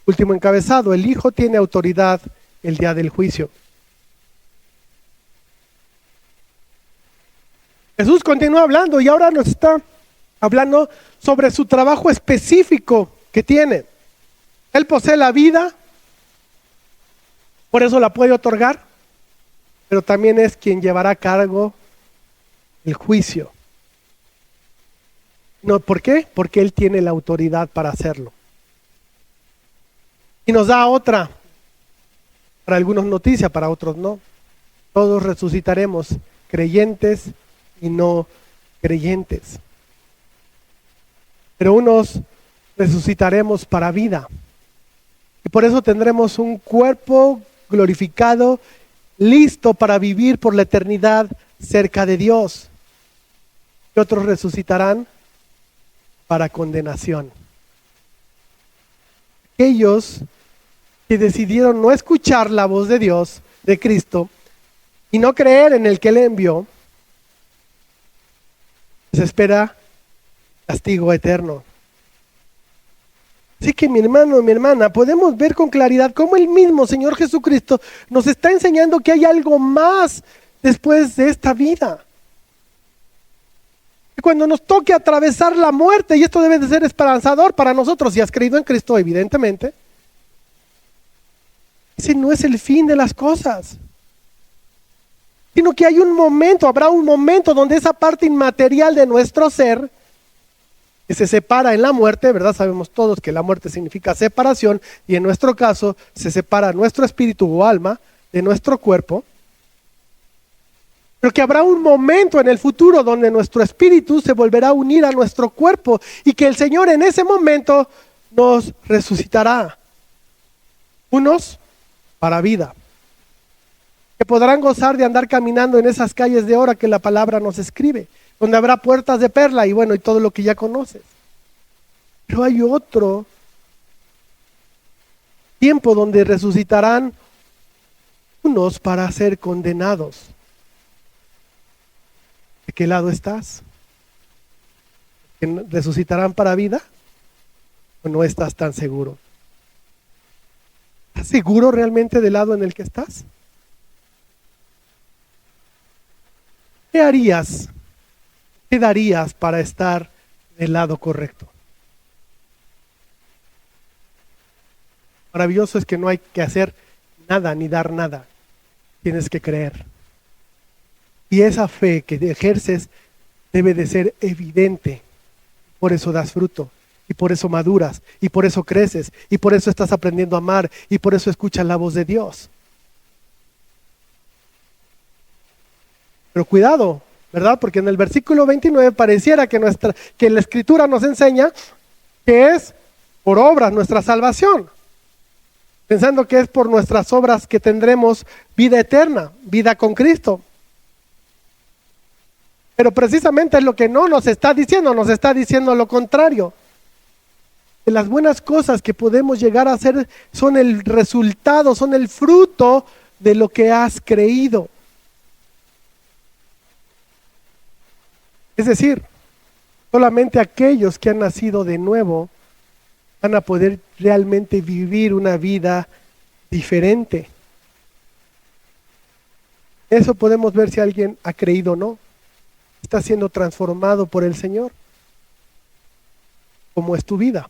Último encabezado: el Hijo tiene autoridad el día del juicio. Jesús continúa hablando y ahora nos está hablando sobre su trabajo específico que tiene. Él posee la vida, por eso la puede otorgar, pero también es quien llevará a cargo el juicio. No, ¿por qué? Porque Él tiene la autoridad para hacerlo. Y nos da otra, para algunos noticia, para otros no. Todos resucitaremos, creyentes y no creyentes. Pero unos resucitaremos para vida. Y por eso tendremos un cuerpo glorificado, listo para vivir por la eternidad cerca de Dios. Y otros resucitarán para condenación. Aquellos que decidieron no escuchar la voz de Dios, de Cristo, y no creer en el que le envió, se espera castigo eterno. Así que mi hermano, mi hermana, podemos ver con claridad cómo el mismo Señor Jesucristo nos está enseñando que hay algo más después de esta vida. Y cuando nos toque atravesar la muerte, y esto debe de ser esperanzador para nosotros, si has creído en Cristo, evidentemente, ese no es el fin de las cosas. Sino que hay un momento, habrá un momento donde esa parte inmaterial de nuestro ser, que se separa en la muerte, ¿verdad? Sabemos todos que la muerte significa separación, y en nuestro caso se separa nuestro espíritu o alma de nuestro cuerpo, pero que habrá un momento en el futuro donde nuestro espíritu se volverá a unir a nuestro cuerpo, y que el Señor en ese momento nos resucitará. Unos para vida, que podrán gozar de andar caminando en esas calles de oro que la palabra nos escribe, donde habrá puertas de perla y bueno, y todo lo que ya conoces. Pero hay otro tiempo donde resucitarán unos para ser condenados. ¿De qué lado estás? ¿Que resucitarán para vida? ¿O no estás tan seguro? ¿Estás seguro realmente del lado en el que estás? ¿Qué harías? ¿Qué darías para estar del lado correcto? Maravilloso es que no hay que hacer nada ni dar nada. Tienes que creer. Y esa fe que ejerces debe de ser evidente. Por eso das fruto. Y por eso maduras. Y por eso creces. Y por eso estás aprendiendo a amar. Y por eso escuchas la voz de Dios. Pero cuidado, ¿verdad? Porque en el versículo 29 pareciera que la Escritura nos enseña que es por obras nuestra salvación, pensando que es por nuestras obras que tendremos vida eterna, vida con Cristo. Pero precisamente es lo que no nos está diciendo lo contrario. Que las buenas cosas que podemos llegar a hacer son el resultado, son el fruto de lo que has creído. Es decir, solamente aquellos que han nacido de nuevo van a poder realmente vivir una vida diferente. Eso podemos ver si alguien ha creído o no. Está siendo transformado por el Señor. ¿Cómo es tu vida?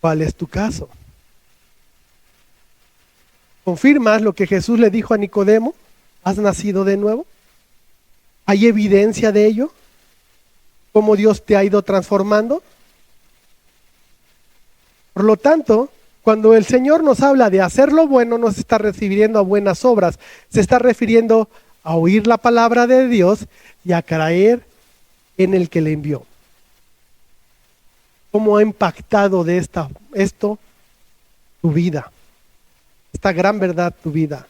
¿Cuál es tu caso? ¿Confirmas lo que Jesús le dijo a Nicodemo? ¿Has nacido de nuevo? ¿Hay evidencia de ello? ¿Cómo Dios te ha ido transformando? Por lo tanto, cuando el Señor nos habla de hacer lo bueno, no se está refiriendo a buenas obras, se está refiriendo a oír la palabra de Dios y a creer en el que le envió. ¿Cómo ha impactado de esto tu vida? Esta gran verdad, tu vida.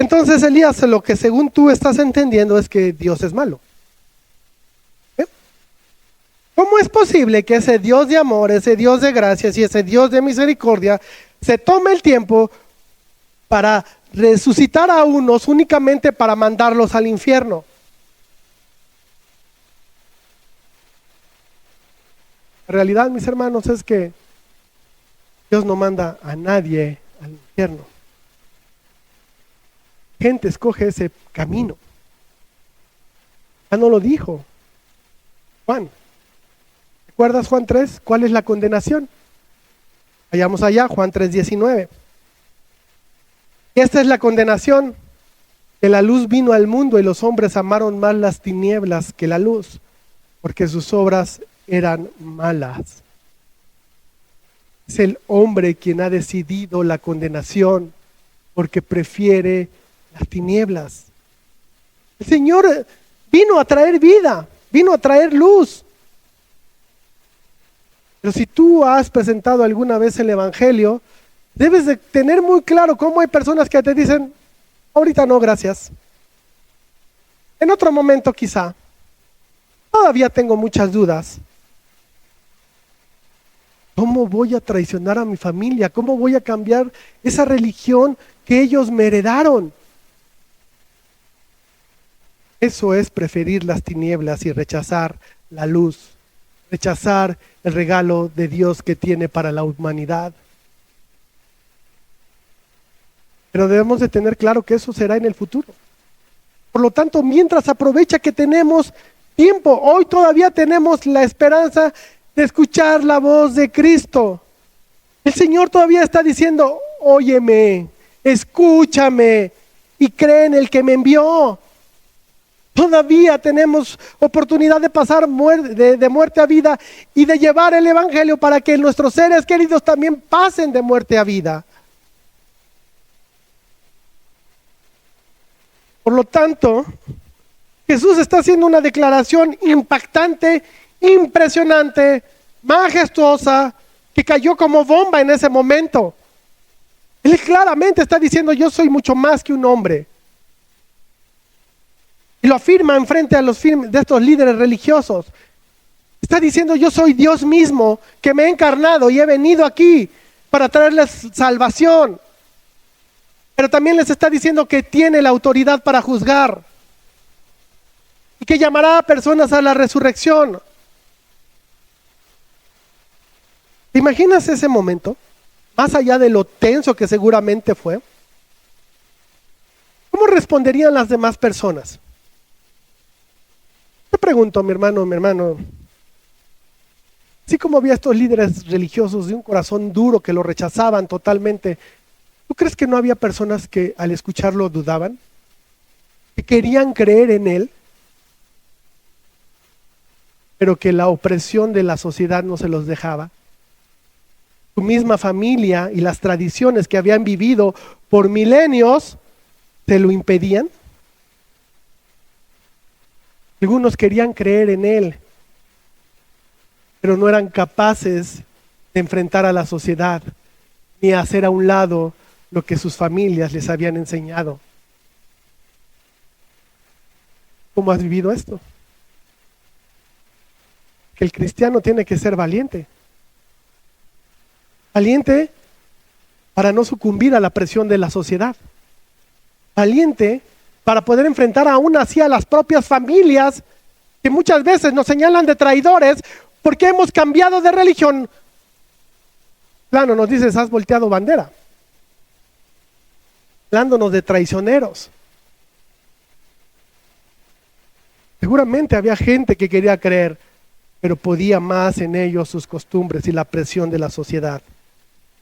Entonces, Elías, lo que según tú estás entendiendo es que Dios es malo. ¿Cómo es posible que ese Dios de amor, ese Dios de gracias y ese Dios de misericordia se tome el tiempo para resucitar a unos únicamente para mandarlos al infierno? La realidad, mis hermanos, es que Dios no manda a nadie al infierno. Gente escoge ese camino. Ya no lo dijo Juan. ¿Recuerdas Juan 3? ¿Cuál es la condenación? Vayamos allá, Juan 3:19. Esta es la condenación, que la luz vino al mundo y los hombres amaron más las tinieblas que la luz, porque sus obras eran malas. Es el hombre quien ha decidido la condenación, porque prefiere las tinieblas. El Señor vino a traer vida, vino a traer luz. Pero si tú has presentado alguna vez el Evangelio, debes de tener muy claro cómo hay personas que te dicen, ahorita no, gracias. En otro momento quizá. Todavía tengo muchas dudas. ¿Cómo voy a traicionar a mi familia? ¿Cómo voy a cambiar esa religión que ellos me heredaron? Eso es preferir las tinieblas y rechazar la luz, rechazar el regalo de Dios que tiene para la humanidad. Pero debemos de tener claro que eso será en el futuro. Por lo tanto, mientras aprovecha que tenemos tiempo, hoy todavía tenemos la esperanza de escuchar la voz de Cristo. El Señor todavía está diciendo, óyeme, escúchame y cree en el que me envió. Todavía tenemos oportunidad de pasar de muerte a vida y de llevar el Evangelio para que nuestros seres queridos también pasen de muerte a vida. Por lo tanto, Jesús está haciendo una declaración impactante, impresionante, majestuosa, que cayó como bomba en ese momento. Él claramente está diciendo, yo soy mucho más que un hombre. Y lo afirma en frente a de estos líderes religiosos. Está diciendo, yo soy Dios mismo, que me he encarnado y he venido aquí para traerles salvación. Pero también les está diciendo que tiene la autoridad para juzgar. Y que llamará a personas a la resurrección. ¿Te imaginas ese momento? Más allá de lo tenso que seguramente fue. ¿Cómo responderían las demás personas? Te pregunto, mi hermano, así como había estos líderes religiosos de un corazón duro que lo rechazaban totalmente, ¿tú crees que no había personas que al escucharlo dudaban? Que querían creer en él, pero que la opresión de la sociedad no se los dejaba. Su misma familia y las tradiciones que habían vivido por milenios se lo impedían. Algunos querían creer en él, pero no eran capaces de enfrentar a la sociedad ni hacer a un lado lo que sus familias les habían enseñado. ¿Cómo has vivido esto? Que el cristiano tiene que ser valiente. Valiente para no sucumbir a la presión de la sociedad. Valiente para poder enfrentar aún así a las propias familias que muchas veces nos señalan de traidores porque hemos cambiado de religión. Plano nos dices, has volteado bandera. Hablándonos de traicioneros. Seguramente había gente que quería creer, pero podía más en ellos sus costumbres y la presión de la sociedad.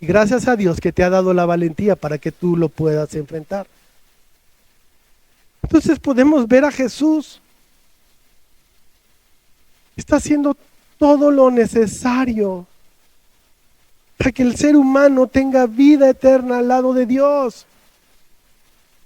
Y gracias a Dios que te ha dado la valentía para que tú lo puedas enfrentar. Entonces podemos ver a Jesús. Está haciendo todo lo necesario para que el ser humano tenga vida eterna al lado de Dios.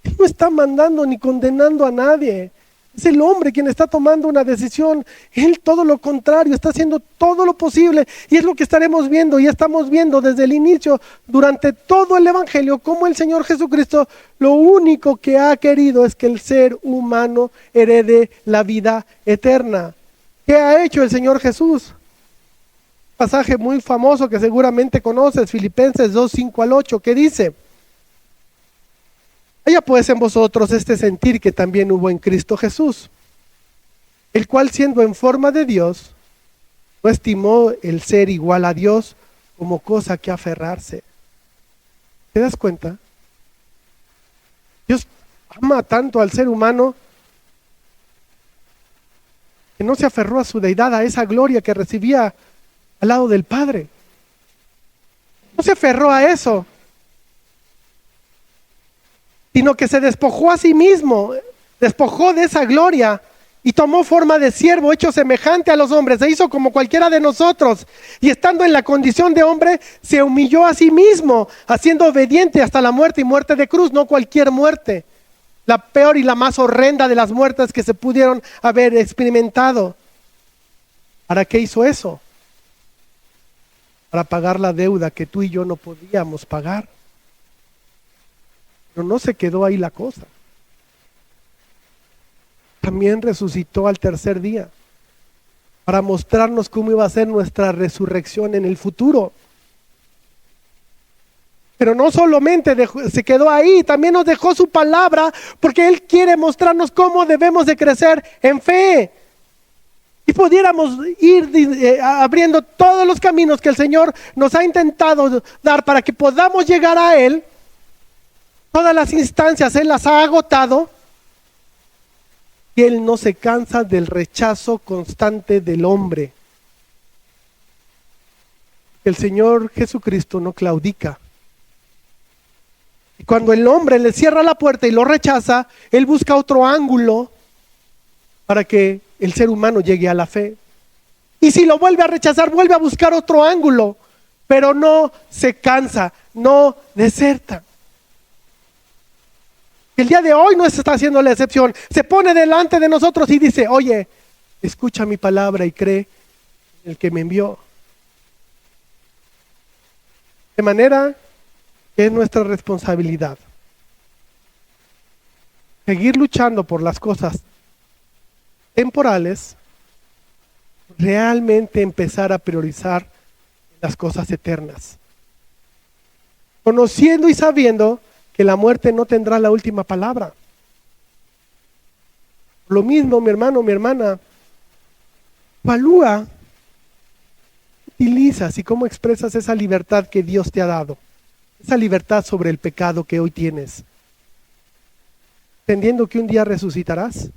Él no está mandando ni condenando a nadie. Es el hombre quien está tomando una decisión. Él todo lo contrario, está haciendo todo lo posible. Y es lo que estaremos viendo y estamos viendo desde el inicio, durante todo el Evangelio, cómo el Señor Jesucristo lo único que ha querido es que el ser humano herede la vida eterna. ¿Qué ha hecho el Señor Jesús? Pasaje muy famoso que seguramente conoces, Filipenses 2, 5 al 8, que dice: haya pues en vosotros este sentir que también hubo en Cristo Jesús, el cual siendo en forma de Dios, no estimó el ser igual a Dios como cosa que aferrarse. ¿Te das cuenta? Dios ama tanto al ser humano que no se aferró a su deidad, a esa gloria que recibía al lado del Padre. No se aferró a eso, sino que se despojó a sí mismo, despojó de esa gloria y tomó forma de siervo, hecho semejante a los hombres, se hizo como cualquiera de nosotros, y estando en la condición de hombre, se humilló a sí mismo, haciendo obediente hasta la muerte, y muerte de cruz, no cualquier muerte, la peor y la más horrenda de las muertes que se pudieron haber experimentado. ¿Para qué hizo eso? Para pagar la deuda que tú y yo no podíamos pagar. Pero no se quedó ahí la cosa. También resucitó al tercer día para mostrarnos cómo iba a ser nuestra resurrección en el futuro. Pero no solamente se quedó ahí, también nos dejó su palabra, porque Él quiere mostrarnos cómo debemos de crecer en fe. Y pudiéramos ir abriendo todos los caminos que el Señor nos ha intentado dar para que podamos llegar a Él. Todas las instancias Él las ha agotado, y Él no se cansa del rechazo constante del hombre. El Señor Jesucristo no claudica. Y cuando el hombre le cierra la puerta y lo rechaza, Él busca otro ángulo para que el ser humano llegue a la fe. Y si lo vuelve a rechazar, vuelve a buscar otro ángulo, pero no se cansa, no deserta. El día de hoy no se está haciendo la excepción. Se pone delante de nosotros y dice: oye, escucha mi palabra y cree en el que me envió. De manera que es nuestra responsabilidad seguir luchando por las cosas temporales, realmente empezar a priorizar las cosas eternas, conociendo y sabiendo que la muerte no tendrá la última palabra. Lo mismo, mi hermano, mi hermana, evalúa, utilizas y cómo expresas esa libertad que Dios te ha dado, esa libertad sobre el pecado que hoy tienes, entendiendo que un día resucitarás.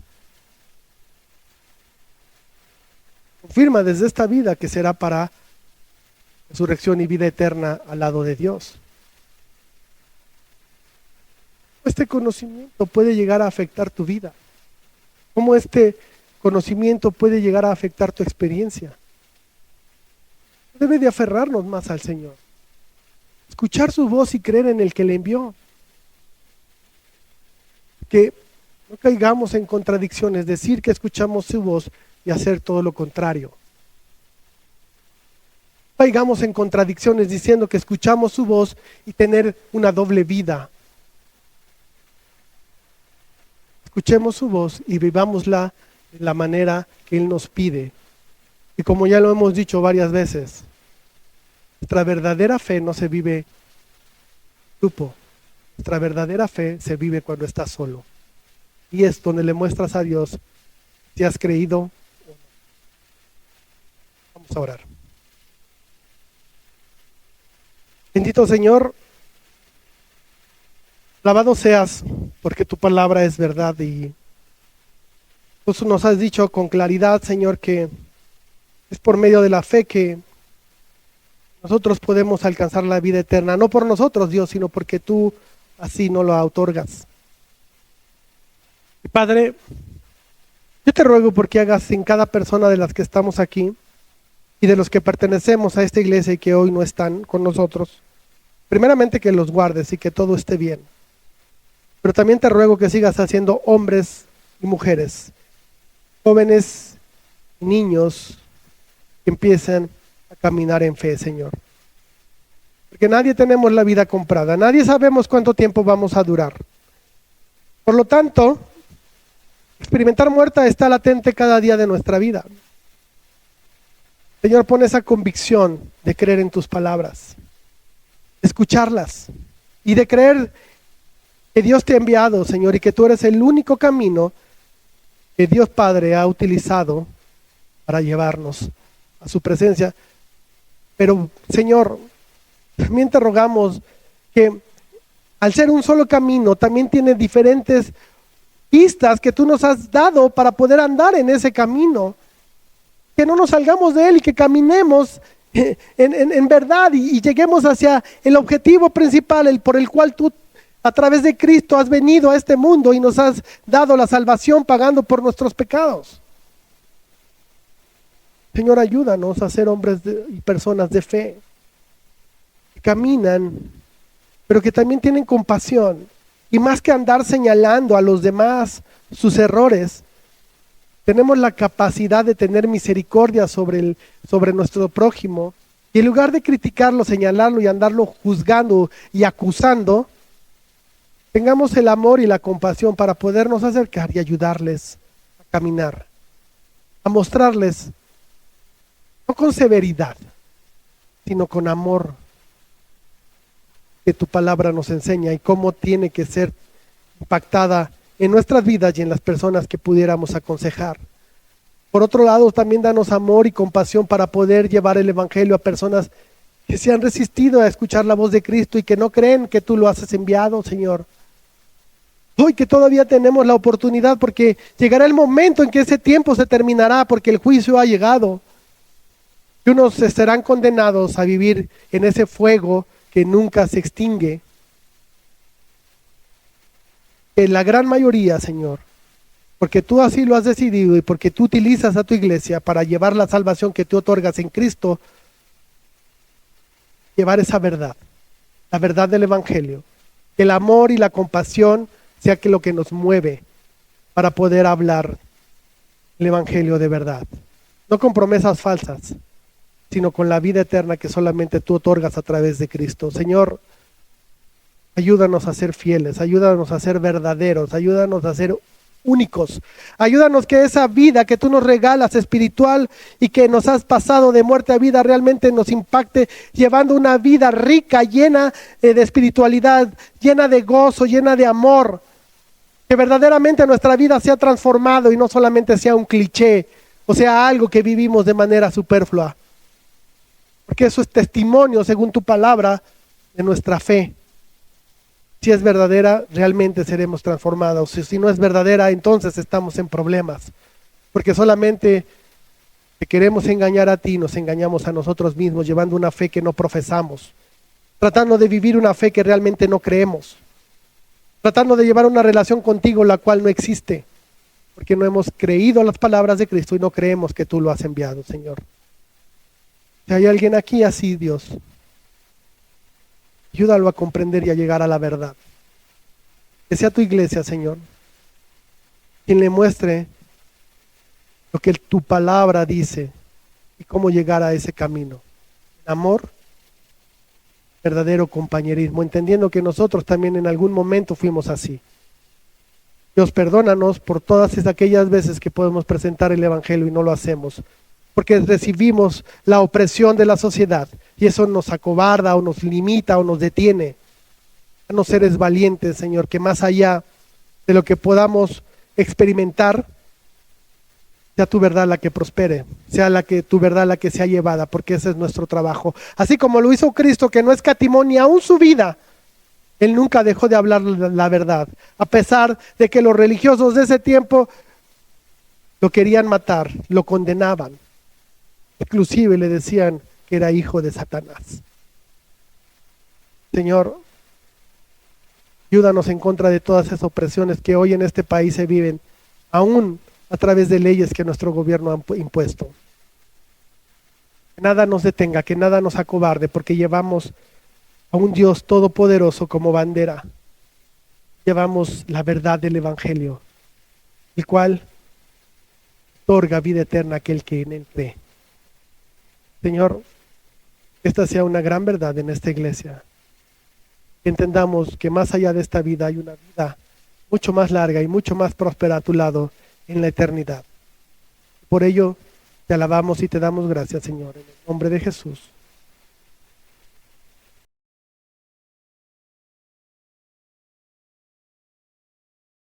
Confirma desde esta vida que será para resurrección y vida eterna al lado de Dios. Este conocimiento puede llegar a afectar tu vida. ¿Cómo este conocimiento puede llegar a afectar tu experiencia? Debe de aferrarnos más al Señor. Escuchar su voz y creer en el que le envió. Que no caigamos en contradicciones, decir que escuchamos su voz y hacer todo lo contrario. No caigamos en contradicciones diciendo que escuchamos su voz y tener una doble vida. Escuchemos su voz y vivámosla de la manera que Él nos pide. Y como ya lo hemos dicho varias veces, nuestra verdadera fe no se vive en grupo. Nuestra verdadera fe se vive cuando estás solo. Y es donde le muestras a Dios si has creído o no. Vamos a orar. Bendito Señor, alabado seas porque tu palabra es verdad, y tú nos has dicho con claridad, Señor, que es por medio de la fe que nosotros podemos alcanzar la vida eterna, no por nosotros, Dios, sino porque tú así nos lo otorgas. Padre, yo te ruego porque hagas en cada persona de las que estamos aquí y de los que pertenecemos a esta iglesia y que hoy no están con nosotros, primeramente que los guardes y que todo esté bien. Pero también te ruego que sigas haciendo hombres y mujeres jóvenes y niños que empiezan a caminar en fe, Señor. Porque nadie tenemos la vida comprada, nadie sabemos cuánto tiempo vamos a durar. Por lo tanto, experimentar muerte está latente cada día de nuestra vida. Señor, pon esa convicción de creer en tus palabras, escucharlas y de creer que Dios te ha enviado, Señor, y que tú eres el único camino que Dios Padre ha utilizado para llevarnos a su presencia. Pero, Señor, también te rogamos que al ser un solo camino, también tiene diferentes pistas que tú nos has dado para poder andar en ese camino. Que no nos salgamos de él y que caminemos en verdad y lleguemos hacia el objetivo principal, el por el cual tú a través de Cristo has venido a este mundo y nos has dado la salvación pagando por nuestros pecados. Señor, ayúdanos a ser hombres y personas de fe, que caminan, pero que también tienen compasión. Y más que andar señalando a los demás sus errores, tenemos la capacidad de tener misericordia sobre nuestro prójimo. Y en lugar de criticarlo, señalarlo y andarlo juzgando y acusando, tengamos el amor y la compasión para podernos acercar y ayudarles a caminar, a mostrarles, no con severidad, sino con amor, que tu palabra nos enseña y cómo tiene que ser impactada en nuestras vidas y en las personas que pudiéramos aconsejar. Por otro lado, también danos amor y compasión para poder llevar el evangelio a personas que se han resistido a escuchar la voz de Cristo y que no creen que tú lo has enviado, Señor. Hoy que todavía tenemos la oportunidad, porque llegará el momento en que ese tiempo se terminará, porque el juicio ha llegado. Y unos serán condenados a vivir en ese fuego que nunca se extingue. Que la gran mayoría, Señor, porque tú así lo has decidido y porque tú utilizas a tu iglesia para llevar la salvación que tú otorgas en Cristo, llevar esa verdad, la verdad del evangelio. Que el amor y la compasión sea que lo que nos mueve para poder hablar el evangelio de verdad. No con promesas falsas, sino con la vida eterna que solamente tú otorgas a través de Cristo. Señor, ayúdanos a ser fieles, ayúdanos a ser verdaderos, ayúdanos a ser únicos. Ayúdanos que esa vida que tú nos regalas espiritual y que nos has pasado de muerte a vida realmente nos impacte, llevando una vida rica, llena de espiritualidad, llena de gozo, llena de amor. Que verdaderamente nuestra vida sea transformado y no solamente sea un cliché o sea algo que vivimos de manera superflua. Porque eso es testimonio, según tu palabra, de nuestra fe. Si es verdadera, realmente seremos transformados. Si no es verdadera, entonces estamos en problemas. Porque solamente te queremos engañar a ti, nos engañamos a nosotros mismos, llevando una fe que no profesamos. Tratando de vivir una fe que realmente no creemos. Tratando de llevar una relación contigo la cual no existe. Porque no hemos creído las palabras de Cristo y no creemos que tú lo has enviado, Señor. Si hay alguien aquí así, Dios, ayúdalo a comprender y a llegar a la verdad. Que sea tu iglesia, Señor, quien le muestre lo que tu palabra dice y cómo llegar a ese camino. Amor, verdadero compañerismo, entendiendo que nosotros también en algún momento fuimos así. Dios, perdónanos por todas aquellas veces que podemos presentar el evangelio y no lo hacemos, porque recibimos la opresión de la sociedad y eso nos acobarda o nos limita o nos detiene. A no seres valientes, Señor, que más allá de lo que podamos experimentar, sea tu verdad la que prospere, sea tu verdad la que sea llevada, porque ese es nuestro trabajo. Así como lo hizo Cristo, que no escatimó ni aún su vida, Él nunca dejó de hablar la verdad, a pesar de que los religiosos de ese tiempo lo querían matar, lo condenaban. Inclusive le decían que era hijo de Satanás. Señor, ayúdanos en contra de todas esas opresiones que hoy en este país se viven, aún a través de leyes que nuestro gobierno ha impuesto. Que nada nos detenga, que nada nos acobarde, porque llevamos a un Dios todopoderoso como bandera. Llevamos la verdad del evangelio, el cual otorga vida eterna a aquel que en él cree. Señor, que esta sea una gran verdad en esta iglesia. Que entendamos que más allá de esta vida hay una vida mucho más larga y mucho más próspera a tu lado en la eternidad. Por ello, te alabamos y te damos gracias, Señor, en el nombre de Jesús.